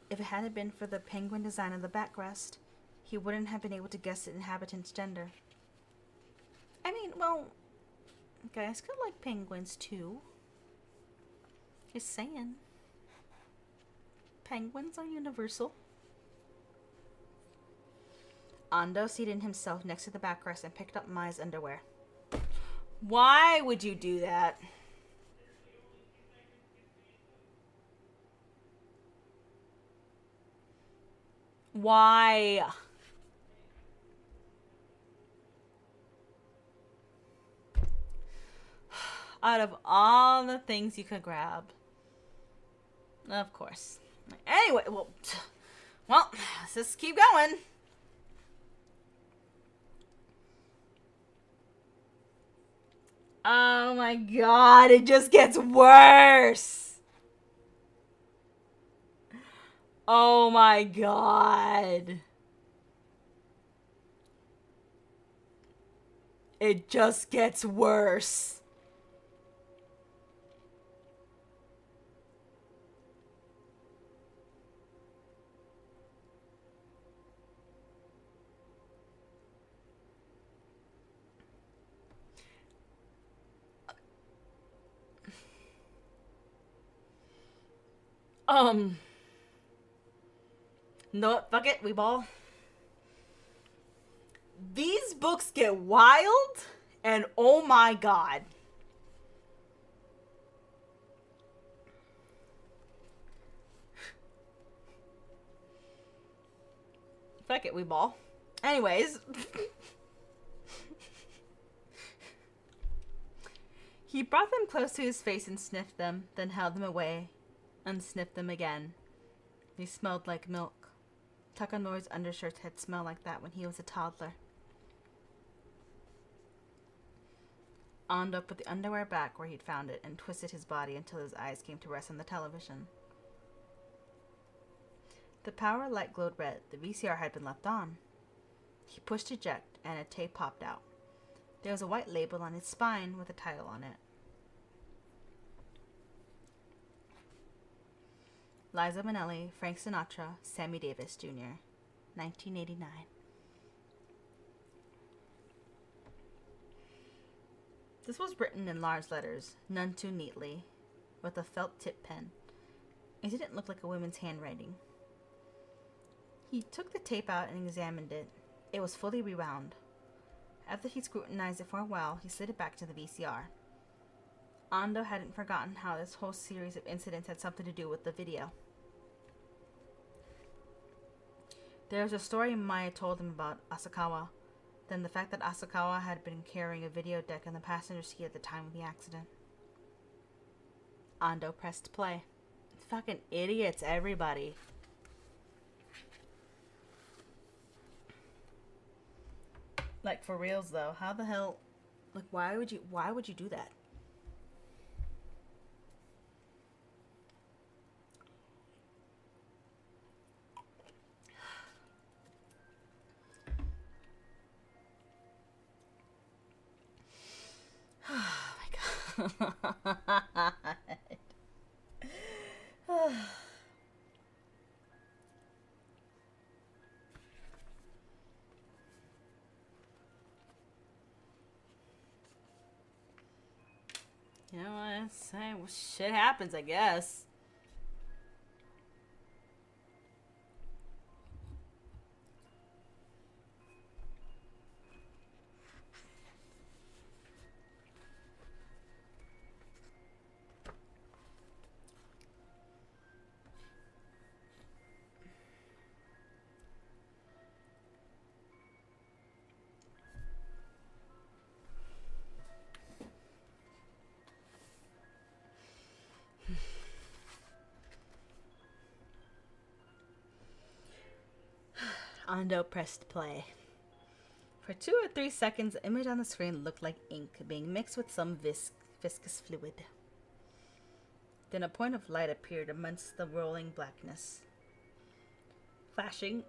If it hadn't been for the penguin design of the backrest, he wouldn't have been able to guess the inhabitant's gender. I mean, well, guys could like penguins too. Just saying. Penguins are universal. Ando seated himself next to the backrest and picked up Mai's underwear. Why would you do that? Why? Out of all the things you could grab. Of course. Anyway, well, let's just keep going. Oh my god, it just gets worse. Oh my god. It just gets worse. Know what? Fuck it, we ball. These books get wild, and oh my god. Fuck it, we ball. Anyways. He brought them close to his face and sniffed them, then held them away and sniffed them again. They smelled like milk. Takanori's undershirts had smelled like that when he was a toddler. Ando put the underwear back where he'd found it and twisted his body until his eyes came to rest on the television. The power light glowed red. The VCR had been left on. He pushed eject and a tape popped out. There was a white label on its spine with a title on it. Liza Minnelli, Frank Sinatra, Sammy Davis Jr., 1989. This was written in large letters, none too neatly, with a felt tip pen. It didn't look like a woman's handwriting. He took the tape out and examined it. It was fully rewound. After he scrutinized it for a while, he slid it back to the VCR. Ando hadn't forgotten how this whole series of incidents had something to do with the video. There was a story Maya told him about Asakawa, then the fact that Asakawa had been carrying a video deck in the passenger seat at the time of the accident. Ando pressed play. Fucking idiots, everybody. Like, for reals though, how the hell, like, why would you do that? Oh my god. You know what I say? Well, shit happens, I guess. Ando pressed play. For 2 or 3 seconds, the image on the screen looked like ink being mixed with some viscous fluid. Then a point of light appeared amidst the rolling blackness. Flashing,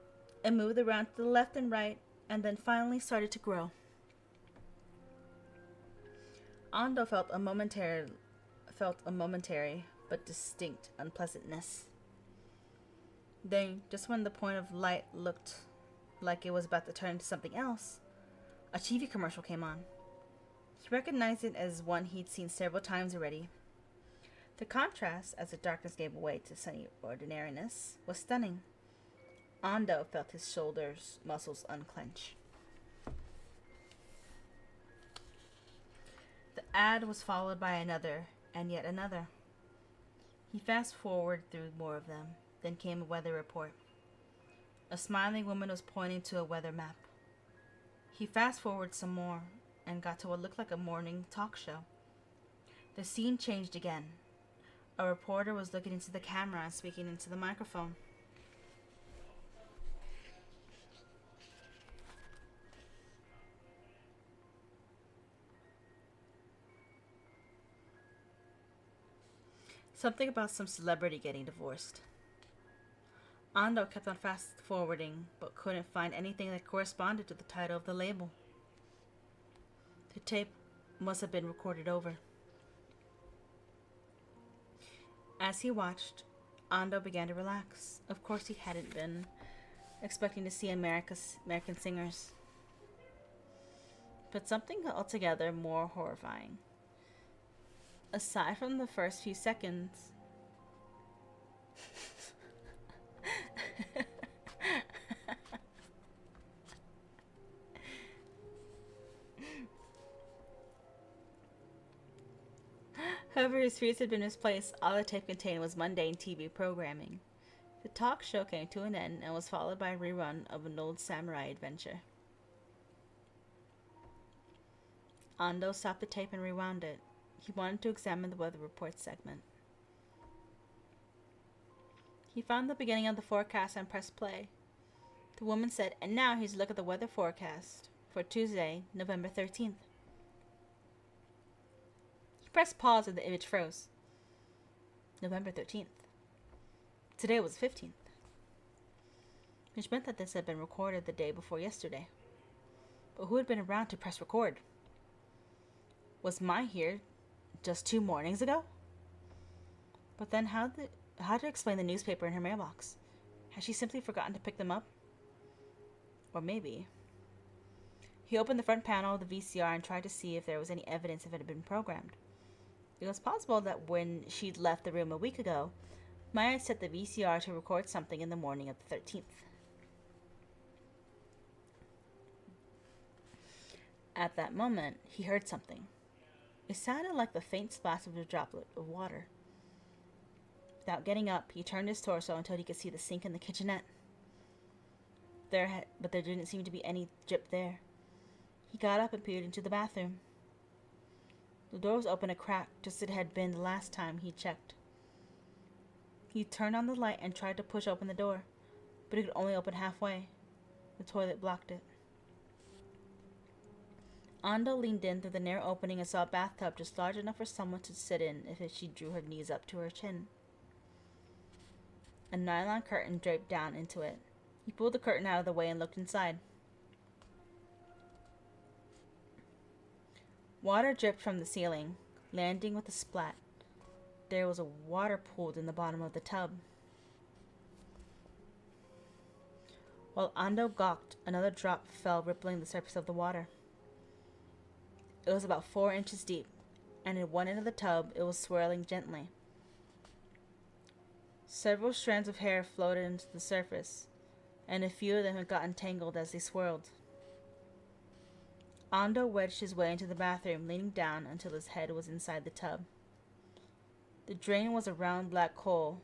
it moved around to the left and right, and then finally started to grow. Ando felt a momentary but distinct unpleasantness. Then, just when the point of light looked like it was about to turn into something else, a TV commercial came on. He recognized it as one he'd seen several times already. The contrast, as the darkness gave way to sunny ordinariness, was stunning. Ando felt his shoulders' muscles unclench. The ad was followed by another, and yet another. He fast-forwarded through more of them. Then came a weather report. A smiling woman was pointing to a weather map. He fast-forwarded some more, and got to what looked like a morning talk show. The scene changed again. A reporter was looking into the camera and speaking into the microphone. Something about some celebrity getting divorced. Ando kept on fast-forwarding, but couldn't find anything that corresponded to the title of the label. The tape must have been recorded over. As he watched, Ando began to relax. Of course, he hadn't been expecting to see American singers. But something altogether more horrifying. Aside from the first few seconds, however, his fears had been misplaced. All the tape contained was mundane TV programming. The talk show came to an end and was followed by a rerun of an old samurai adventure. Ando stopped the tape and rewound it. He wanted to examine the weather report segment. He found the beginning of the forecast and pressed play. The woman said, "And now here's a look at the weather forecast for Tuesday, November 13th. He pressed pause and the image froze. November 13th. Today was 15th. Which meant that this had been recorded the day before yesterday. But who had been around to press record? Was Mai here just 2 mornings ago? But then how to explain the newspaper in her mailbox? Had she simply forgotten to pick them up? Or maybe... He opened the front panel of the VCR and tried to see if there was any evidence if it had been programmed. It was possible that when she'd left the room a week ago, Maya had set the VCR to record something in the morning of the 13th. At that moment, he heard something. It sounded like the faint splash of a droplet of water. Without getting up, he turned his torso until he could see the sink in the kitchenette. But there didn't seem to be any drip there. He got up and peered into the bathroom. The door was open a crack, just as it had been the last time he checked. He turned on the light and tried to push open the door, but it could only open halfway. The toilet blocked it. Ando leaned in through the narrow opening and saw a bathtub just large enough for someone to sit in if she drew her knees up to her chin. A nylon curtain draped down into it. He pulled the curtain out of the way and looked inside. Water dripped from the ceiling, landing with a splat. There was a water pool in the bottom of the tub. While Ando gawked, another drop fell, rippling the surface of the water. It was about 4 inches deep, and in one end of the tub it was swirling gently. Several strands of hair floated into the surface, and a few of them had gotten tangled as they swirled. Ando wedged his way into the bathroom, leaning down until his head was inside the tub. The drain was a round black hole.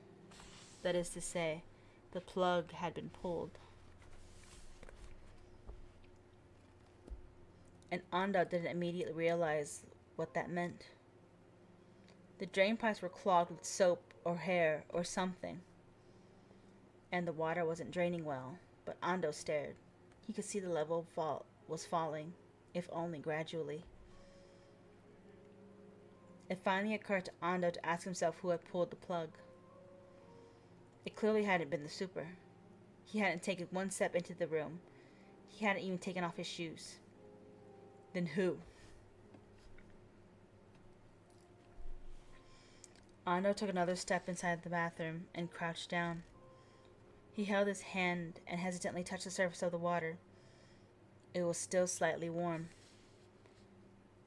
That is to say, the plug had been pulled. And Ando didn't immediately realize what that meant. The drain pipes were clogged with soap or hair or something, and the water wasn't draining well, but Ando stared. He could see the level was falling, if only gradually. It finally occurred to Ando to ask himself who had pulled the plug. It clearly hadn't been the super. He hadn't taken one step into the room. He hadn't even taken off his shoes. Then who? Ando took another step inside the bathroom and crouched down. He held his hand and hesitantly touched the surface of the water. It was still slightly warm.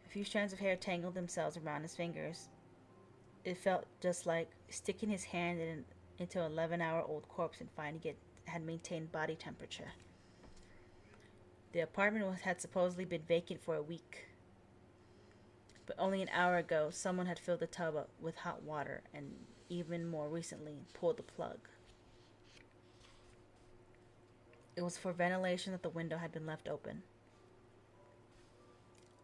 A few strands of hair tangled themselves around his fingers. It felt just like sticking his hand into an 11-hour-old corpse and finding it had maintained body temperature. The apartment had supposedly been vacant for a week. But only an hour ago, someone had filled the tub up with hot water and, even more recently, pulled the plug. It was for ventilation that the window had been left open.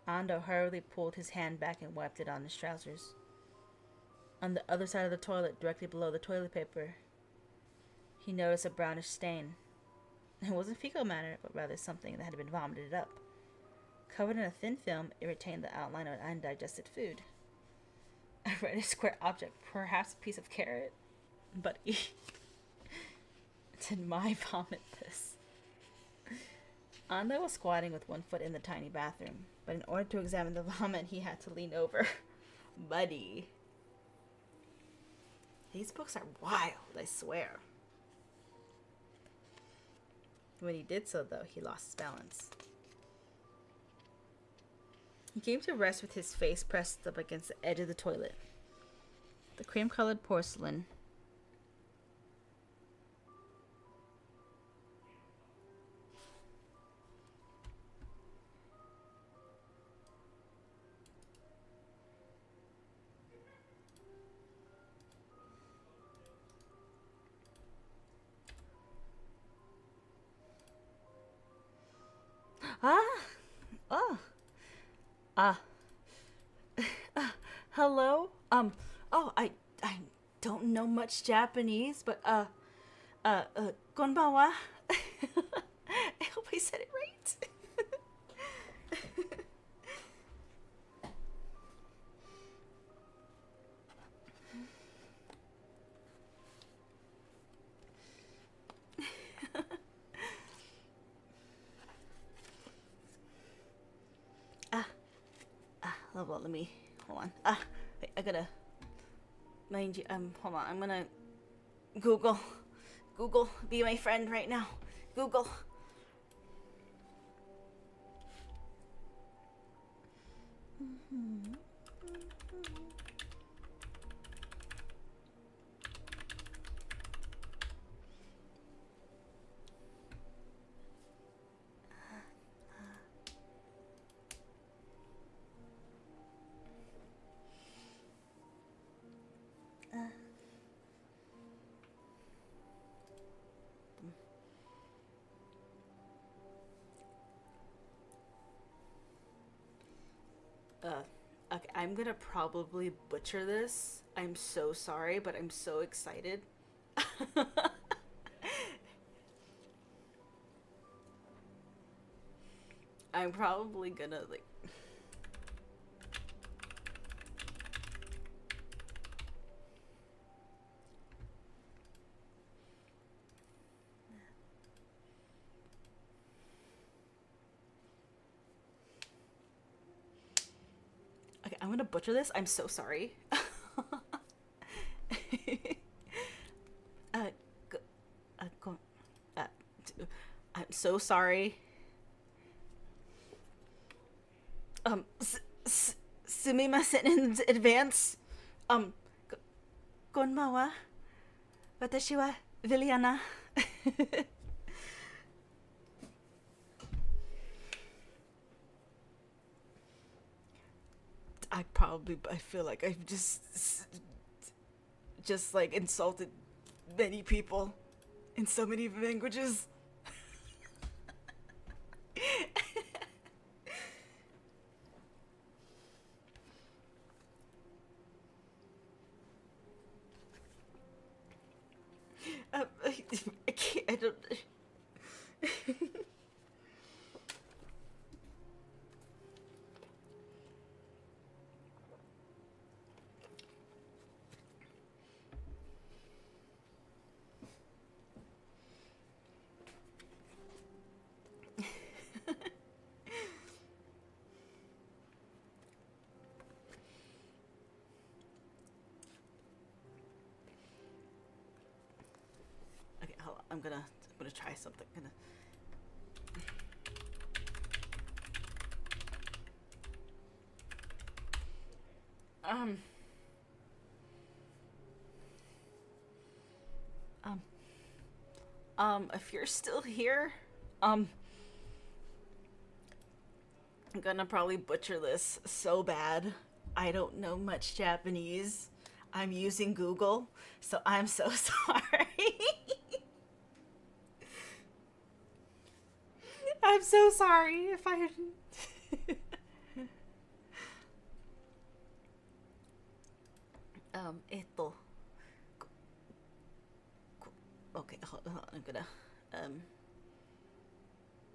Ando hurriedly pulled his hand back and wiped it on his trousers. On the other side of the toilet, directly below the toilet paper, he noticed a brownish stain. It wasn't fecal matter, but rather something that had been vomited up. Covered in a thin film, it retained the outline of an undigested food. A reddish square object, perhaps a piece of carrot. Buddy, did my vomit this? Ando was squatting with one foot in the tiny bathroom, but in order to examine the vomit, he had to lean over. Buddy. These books are wild, I swear. When he did so, though, he lost his balance. He came to rest with his face pressed up against the edge of the toilet. The cream-colored porcelain hello? I don't know much Japanese, but, konbanwa? I hope I said it right. Well, let me, hold on. Wait, I gotta, mind you, hold on, I'm gonna Google, be my friend right now. Google. Okay, I'm gonna probably butcher this. I'm so sorry, but I'm so excited. I'm probably gonna, like... Okay, I'm gonna butcher this. I'm so sorry. I'm so sorry. Sumimasen in advance. Konbanwa. Watashi wa Viliana. I feel like I've just like insulted many people in so many languages. I can't, I don't... I'm gonna try something. Um, if you're still here, I'm gonna probably butcher this so bad. I don't know much Japanese. I'm using Google, so I'm so sorry. I'm so sorry if I. um, えっと、okay, hold on, I'm gonna,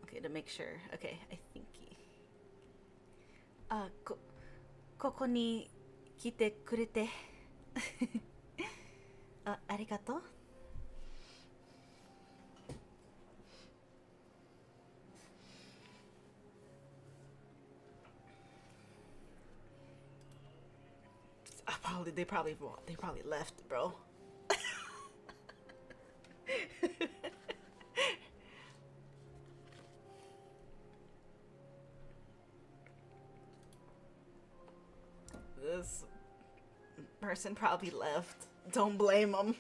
okay, to make sure. Okay, I think. ここに来てくれてありがとう。They probably left, bro. This person probably left. Don't blame them.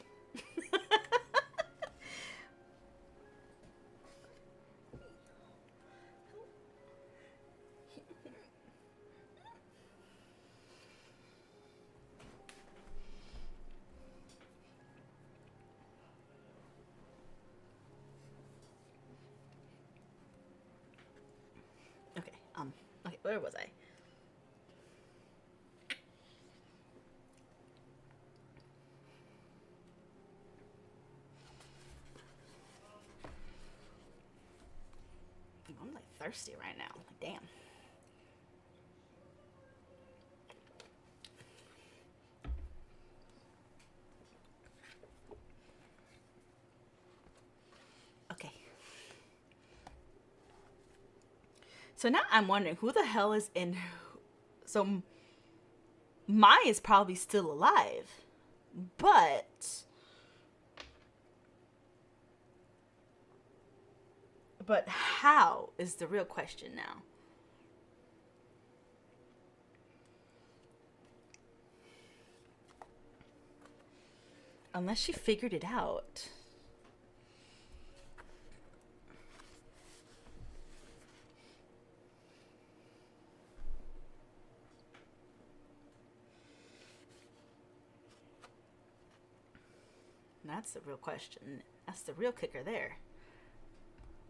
Okay, where was I? I'm like thirsty right now. Like, damn. Okay. So now I'm wondering who the hell is in. So Mai is probably still alive, but how is the real question now. Unless she figured it out. That's the real question. That's the real kicker there.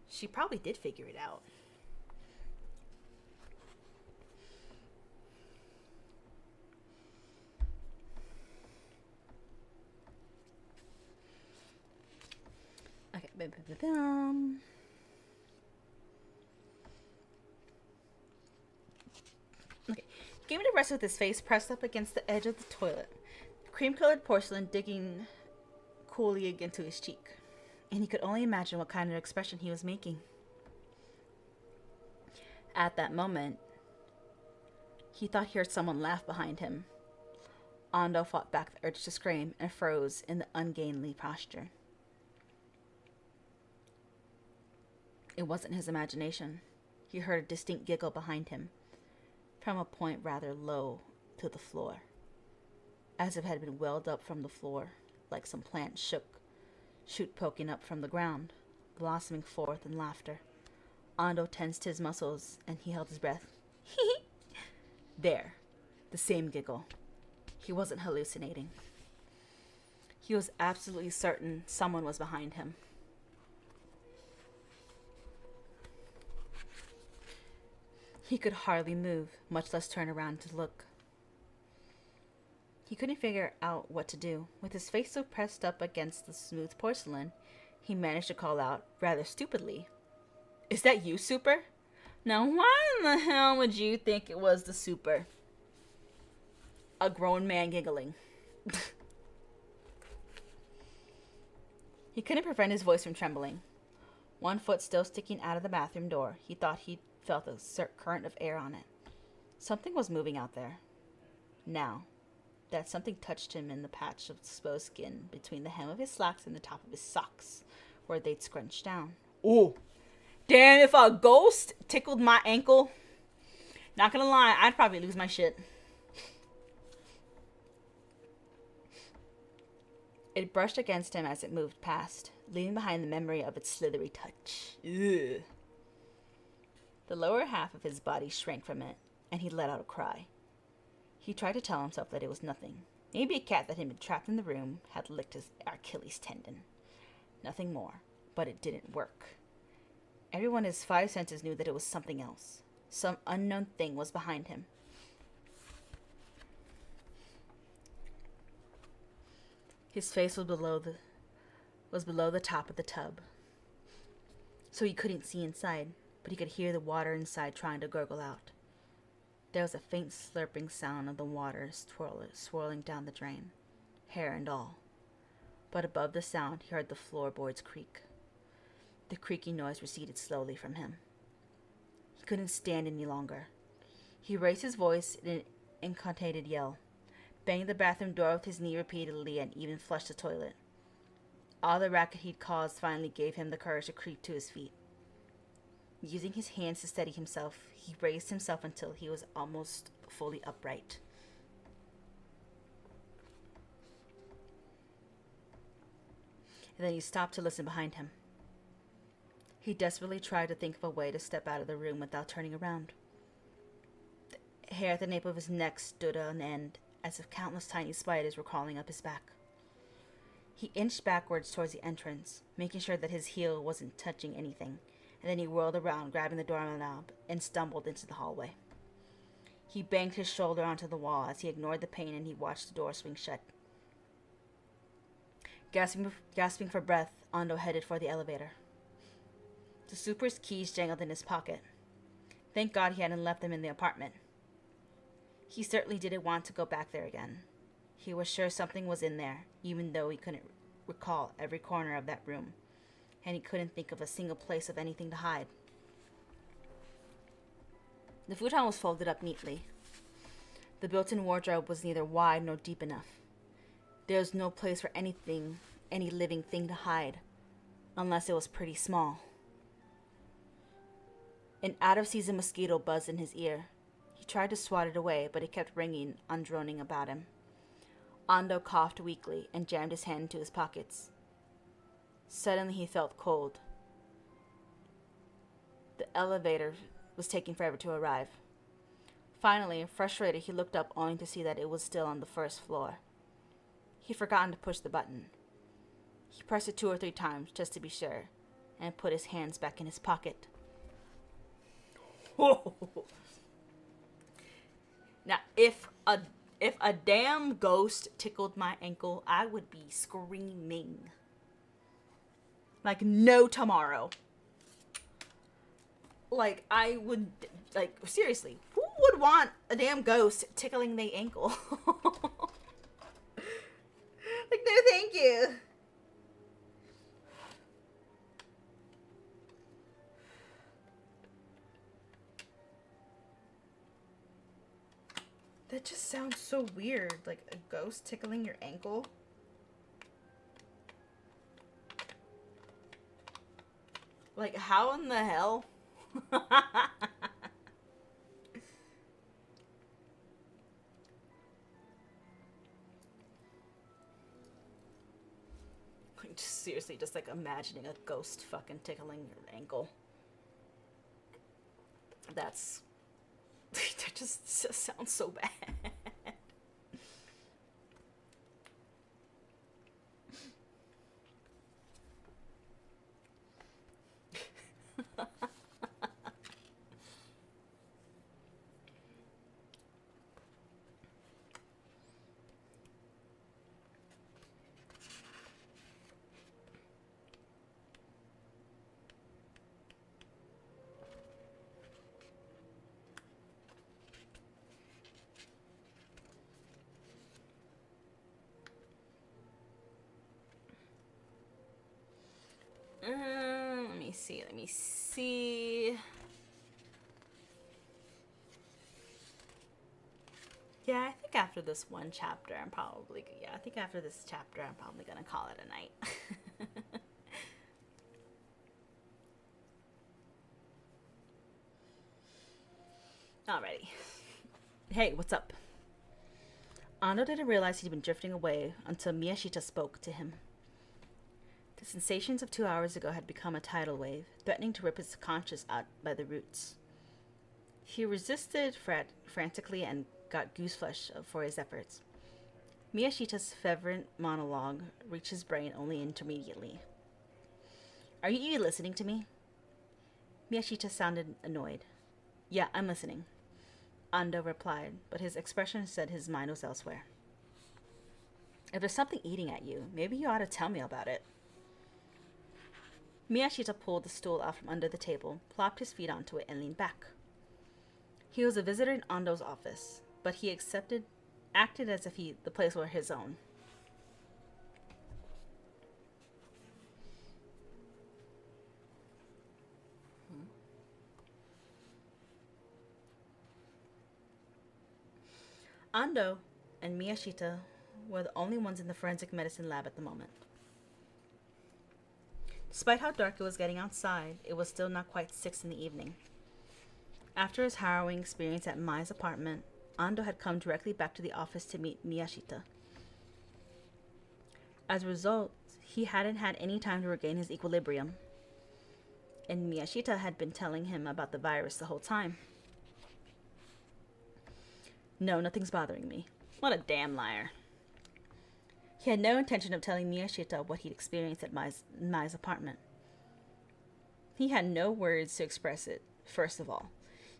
She probably did figure it out. Okay. Okay. He came to rest with his face pressed up against the edge of the toilet. Cream-colored porcelain digging coolly into his cheek. And he could only imagine what kind of expression he was making. At that moment, he thought he heard someone laugh behind him. Ando fought back the urge to scream and froze in the ungainly posture. It wasn't his imagination. He heard a distinct giggle behind him, from a point rather low to the floor, as if it had been welled up from the floor, like some plant shoot poking up from the ground, blossoming forth in laughter. Ando tensed his muscles, and he held his breath. There, the same giggle. He wasn't hallucinating. He was absolutely certain someone was behind him. He could hardly move, much less turn around to look. He couldn't figure out what to do. With his face so pressed up against the smooth porcelain, he managed to call out, rather stupidly, "Is that you, Super?" Now, why in the hell would you think it was the Super? A grown man giggling. He couldn't prevent his voice from trembling. One foot still sticking out of the bathroom door, he thought he felt a current of air on it. Something was moving out there. Now, that something touched him in the patch of exposed skin between the hem of his slacks and the top of his socks, where they'd scrunched down. Ooh. Damn, if a ghost tickled my ankle, not gonna lie, I'd probably lose my shit. It brushed against him as it moved past, leaving behind the memory of its slithery touch. Ugh. The lower half of his body shrank from it, and he let out a cry. He tried to tell himself that it was nothing. Maybe a cat that had been trapped in the room had licked his Achilles tendon. Nothing more, but it didn't work. Everyone in his five senses knew that it was something else. Some unknown thing was behind him. His face was below the top of the tub, so he couldn't see inside, but he could hear the water inside trying to gurgle out. There was a faint slurping sound of the water swirling down the drain, hair and all. But above the sound, he heard the floorboards creak. The creaking noise receded slowly from him. He couldn't stand any longer. He raised his voice in an incantated yell, banged the bathroom door with his knee repeatedly, and even flushed the toilet. All the racket he'd caused finally gave him the courage to creep to his feet. Using his hands to steady himself, he raised himself until he was almost fully upright. And then he stopped to listen behind him. He desperately tried to think of a way to step out of the room without turning around. The hair at the nape of his neck stood on end, as if countless tiny spiders were crawling up his back. He inched backwards towards the entrance, making sure that his heel wasn't touching anything, and then he whirled around, grabbing the doorknob, and stumbled into the hallway. He banged his shoulder onto the wall as he ignored the pain, and he watched the door swing shut. Gasping for breath, Ando headed for the elevator. The super's keys jangled in his pocket. Thank God he hadn't left them in the apartment. He certainly didn't want to go back there again. He was sure something was in there, even though he couldn't recall every corner of that room, and he couldn't think of a single place of anything to hide. The futon was folded up neatly. The built-in wardrobe was neither wide nor deep enough. There was no place for any living thing to hide, unless it was pretty small. An out-of-season mosquito buzzed in his ear. He tried to swat it away, but it kept ringing and droning about him. Ando coughed weakly and jammed his hand into his pockets. Suddenly he felt cold. The elevator was taking forever to arrive. Finally, frustrated, he looked up only to see that it was still on the first floor. He'd forgotten to push the button. He pressed it 2 or 3 times just to be sure, and put his hands back in his pocket. Whoa. Now, if a damn ghost tickled my ankle, I would be screaming. Like no tomorrow. Like I would, like seriously, who would want a damn ghost tickling their ankle? Like no thank you. That just sounds so weird, like a ghost tickling your ankle. Like, how in the hell? Like, just seriously, just like imagining a ghost fucking tickling your ankle. That just sounds so bad. Let me see. Yeah, I think after this one chapter, I think after this chapter, I'm probably gonna call it a night. Alrighty. Hey, what's up? Ando didn't realize he'd been drifting away until Miyashita spoke to him. The sensations of 2 hours ago had become a tidal wave, threatening to rip his conscience out by the roots. He resisted frantically and got gooseflesh for his efforts. Miyashita's fervent monologue reached his brain only intermediately. Are you even listening to me? Miyashita sounded annoyed. Yeah, I'm listening, Ando replied, but his expression said his mind was elsewhere. If there's something eating at you, maybe you ought to tell me about it. Miyashita pulled the stool out from under the table, plopped his feet onto it, and leaned back. He was a visitor in Ando's office, but he acted as if the place were his own. Ando and Miyashita were the only ones in the forensic medicine lab at the moment. Despite how dark it was getting outside, it was still not quite 6 in the evening. After his harrowing experience at Mai's apartment, Ando had come directly back to the office to meet Miyashita. As a result, he hadn't had any time to regain his equilibrium, and Miyashita had been telling him about the virus the whole time. No, nothing's bothering me. What a damn liar. He had no intention of telling Miyashita what he'd experienced at Mai's apartment. He had no words to express it, first of all.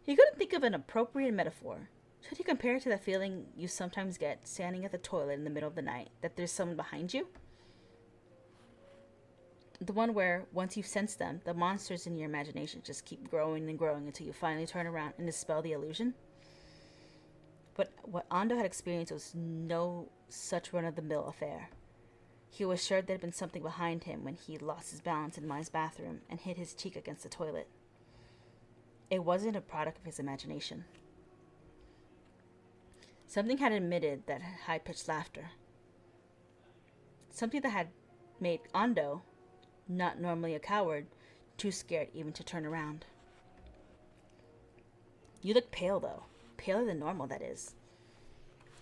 He couldn't think of an appropriate metaphor. Should he compare it to the feeling you sometimes get standing at the toilet in the middle of the night, that there's someone behind you? The one where, once you've sensed them, the monsters in your imagination just keep growing and growing until you finally turn around and dispel the illusion? But what Ando had experienced was no such run-of-the-mill affair. He was sure there had been something behind him when he lost his balance in Mai's bathroom and hit his cheek against the toilet. It wasn't a product of his imagination. Something had emitted that high-pitched laughter. Something that had made Ando, not normally a coward, too scared even to turn around. You look pale, though. Paler than normal, that is,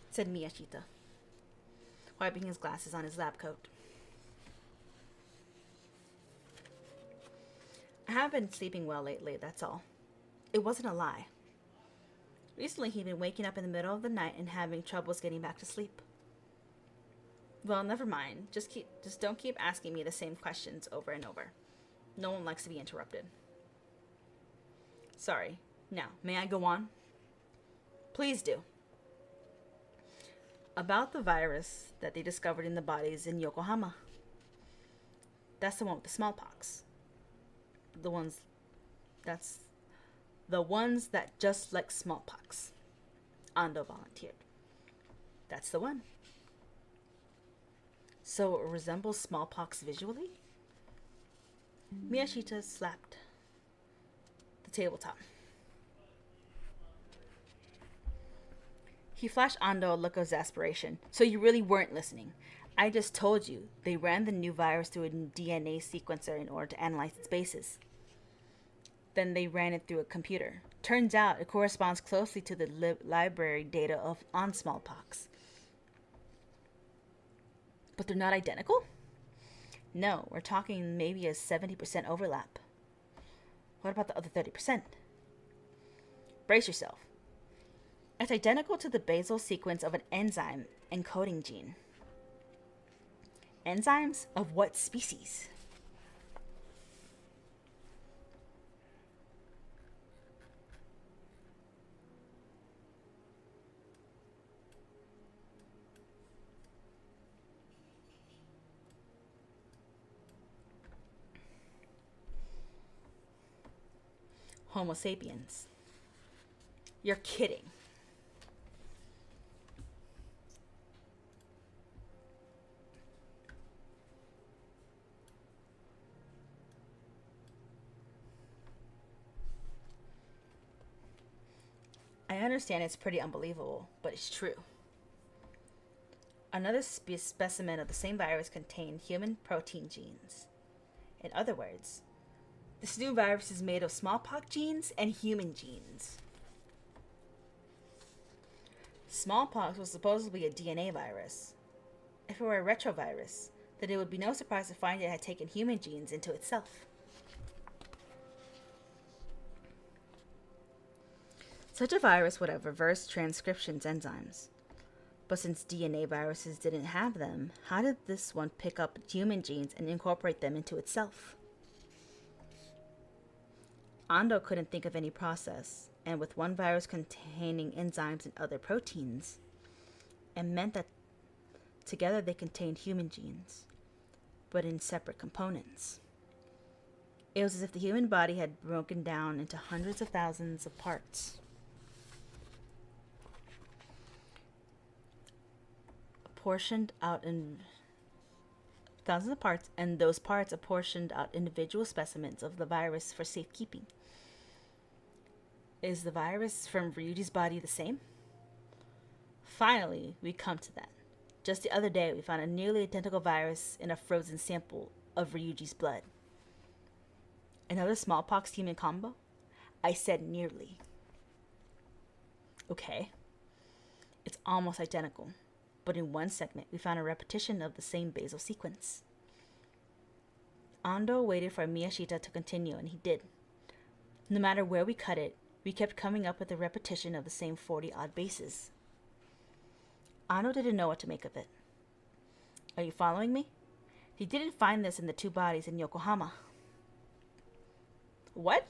said Miyashita, wiping his glasses on his lab coat. I haven't been sleeping well lately, that's all. It wasn't a lie. Recently, he'd been waking up in the middle of the night and having troubles getting back to sleep. Well, never mind. Just don't keep asking me the same questions over and over. No one likes to be interrupted. Sorry. Now, may I go on? Please do. About the virus that they discovered in the bodies in Yokohama. That's the one with the smallpox. That's the ones that just like smallpox. Ando volunteered. That's the one. So it resembles smallpox visually? Miyashita slapped the tabletop. He flashed Ando a look of exasperation. So you really weren't listening. I just told you they ran the new virus through a DNA sequencer in order to analyze its bases. Then they ran it through a computer. Turns out it corresponds closely to the library data on smallpox. But they're not identical? No, we're talking maybe a 70% overlap. What about the other 30%? Brace yourself. It's identical to the basal sequence of an enzyme encoding gene. Enzymes of what species? Homo sapiens. You're kidding. I understand it's pretty unbelievable, but it's true. Another specimen of the same virus contained human protein genes. In other words, this new virus is made of smallpox genes and human genes. Smallpox was supposedly a DNA virus. If it were a retrovirus, then it would be no surprise to find it had taken human genes into itself. Such a virus would have reversed transcription's enzymes. But since DNA viruses didn't have them, how did this one pick up human genes and incorporate them into itself? Ando couldn't think of any process, and with one virus containing enzymes and other proteins, it meant that together they contained human genes, but in separate components. It was as if the human body had broken down into hundreds of thousands of parts. Portioned out in thousands of parts, and those parts apportioned out individual specimens of the virus for safekeeping. Is the virus from Ryuji's body the same? Finally, we come to that. Just the other day, we found a nearly identical virus in a frozen sample of Ryuji's blood. Another smallpox human combo? I said nearly. Okay. It's almost identical. But in one segment, we found a repetition of the same basal sequence. Ando waited for Miyashita to continue, and he did. No matter where we cut it, we kept coming up with a repetition of the same 40-odd bases. Ando didn't know what to make of it. Are you following me? He didn't find this in the two bodies in Yokohama. What?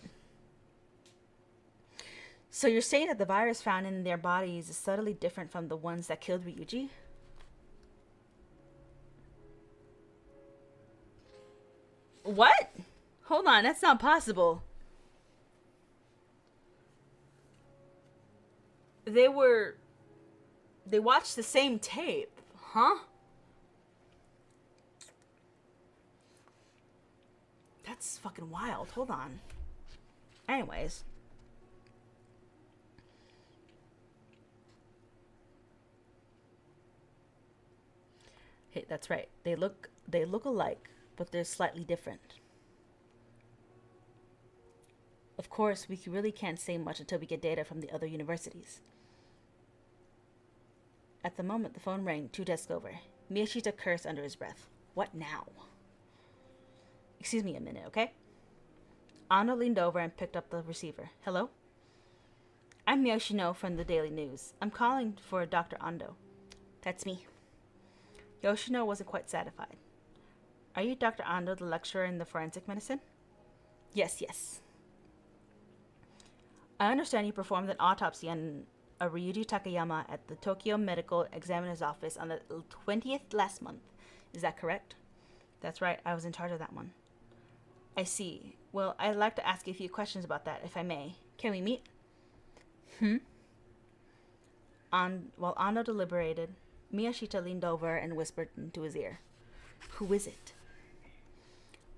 So you're saying that the virus found in their bodies is subtly different from the ones that killed Ryuji? What? Hold on, that's not possible. They watched the same tape, huh? That's fucking wild. Hold on. Anyways. Hey, that's right. They look alike, but they're slightly different. Of course, we really can't say much until we get data from the other universities. At the moment the phone rang 2 desks over. Miyashita cursed under his breath. What now? Excuse me a minute, okay? Ando leaned over and picked up the receiver. Hello? I'm Yoshino from the Daily News. I'm calling for Dr. Ando. That's me. Yoshino wasn't quite satisfied. Are you Dr. Ando, the lecturer in the forensic medicine? Yes. I understand you performed an autopsy on a Ryuji Takayama at the Tokyo Medical Examiner's Office on the 20th last month. Is that correct? That's right, I was in charge of that one. I see. Well, I'd like to ask you a few questions about that, if I may. Can we meet? While Ando deliberated, Miyashita leaned over and whispered into his ear. Who is it?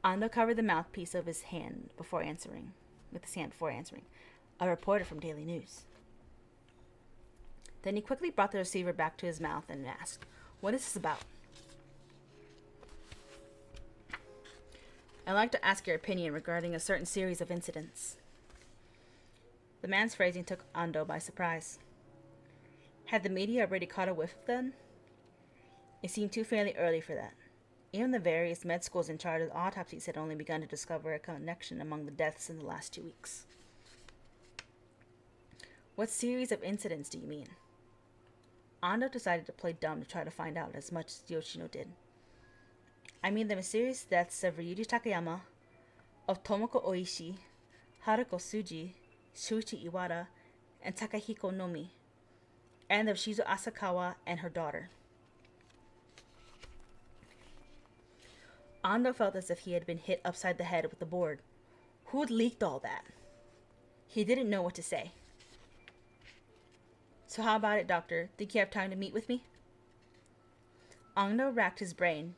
Ando covered the mouthpiece of his hand before answering. A reporter from Daily News. Then he quickly brought the receiver back to his mouth and asked, What is this about? I'd like to ask your opinion regarding a certain series of incidents. The man's phrasing took Ando by surprise. Had the media already caught a whiff of them? It seemed too fairly early for that. Even the various med schools in charge of autopsies had only begun to discover a connection among the deaths in the last 2 weeks. What series of incidents do you mean? Ando decided to play dumb to try to find out as much as Yoshino did. I mean the mysterious deaths of Ryuji Takayama, of Tomoko Oishi, Haruko Tsuji, Shuichi Iwata, and Takahiko Nomi, and of Shizu Asakawa and her daughter. Ando felt as if he had been hit upside the head with a board. Who had leaked all that? He didn't know what to say. So how about it, Doctor? Think you have time to meet with me? Ando racked his brain.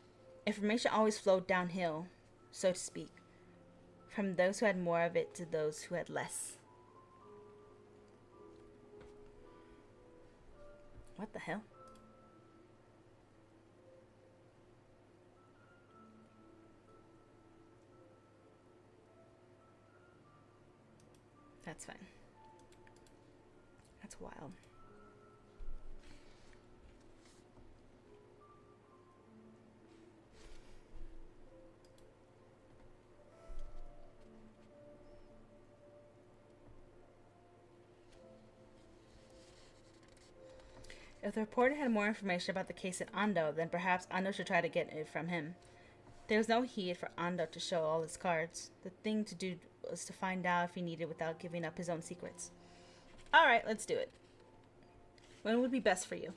Information always flowed downhill, so to speak, from those who had more of it to those who had less. What the hell? That's fine. That's wild. If the reporter had more information about the case at Ando, then perhaps Ando should try to get it from him. There was no heat for Ando to show all his cards. The thing to do was to find out if he needed without giving up his own secrets. Alright, let's do it. When would be best for you?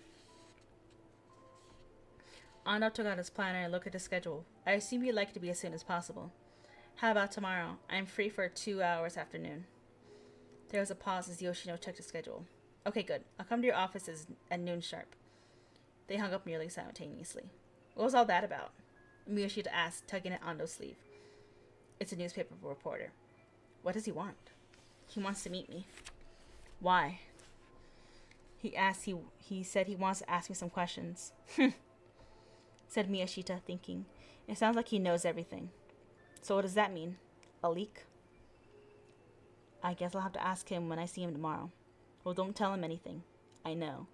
Ando took out his planner and looked at his schedule. I assume you'd like it to be as soon as possible. How about tomorrow? I'm free for 2 hours afternoon. There was a pause as Yoshino checked his schedule. Okay, good. I'll come to your office at noon sharp. They hung up nearly simultaneously. What was all that about? Miyashita asked, tugging at Ando's sleeve. It's a newspaper reporter. What does he want? He wants to meet me. Why? He said he wants to ask me some questions. Said Miyashita, thinking. It sounds like he knows everything. So what does that mean? A leak? I guess I'll have to ask him when I see him tomorrow. Well, don't tell him anything. I know.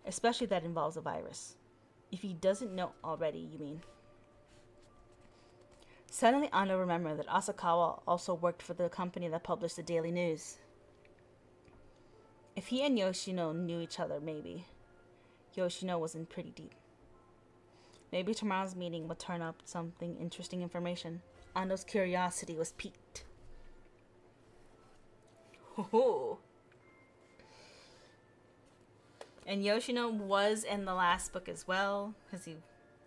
Especially that involves a virus. If he doesn't know already, you mean. Suddenly, Ando remembered that Asakawa also worked for the company that published the Daily News. If he and Yoshino knew each other, maybe. Yoshino was in pretty deep. Maybe tomorrow's meeting would turn up something interesting information. Ando's curiosity was piqued. Ho-ho. And Yoshino was in the last book as well, because he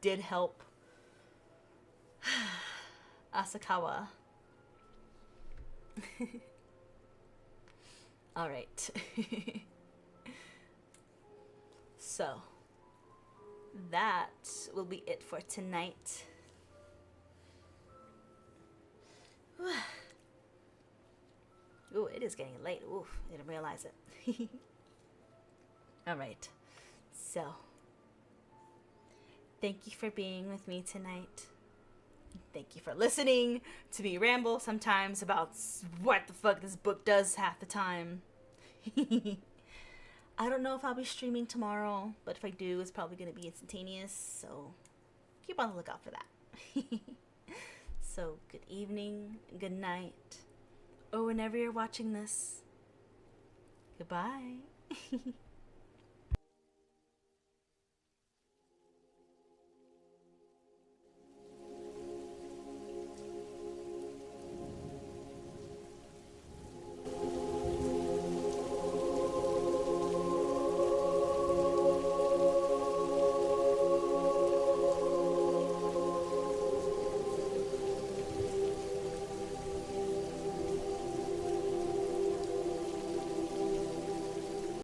did help Asakawa. Alright. So, that will be it for tonight. Ooh, it is getting late. Ooh, I didn't realize it. Alright. So, thank you for being with me tonight. Thank you for listening to me ramble sometimes about what the fuck this book does half the time. I don't know if I'll be streaming tomorrow, but if I do, it's probably going to be instantaneous, so keep on the lookout for that. So, good evening, good night, or whenever you're watching this, goodbye.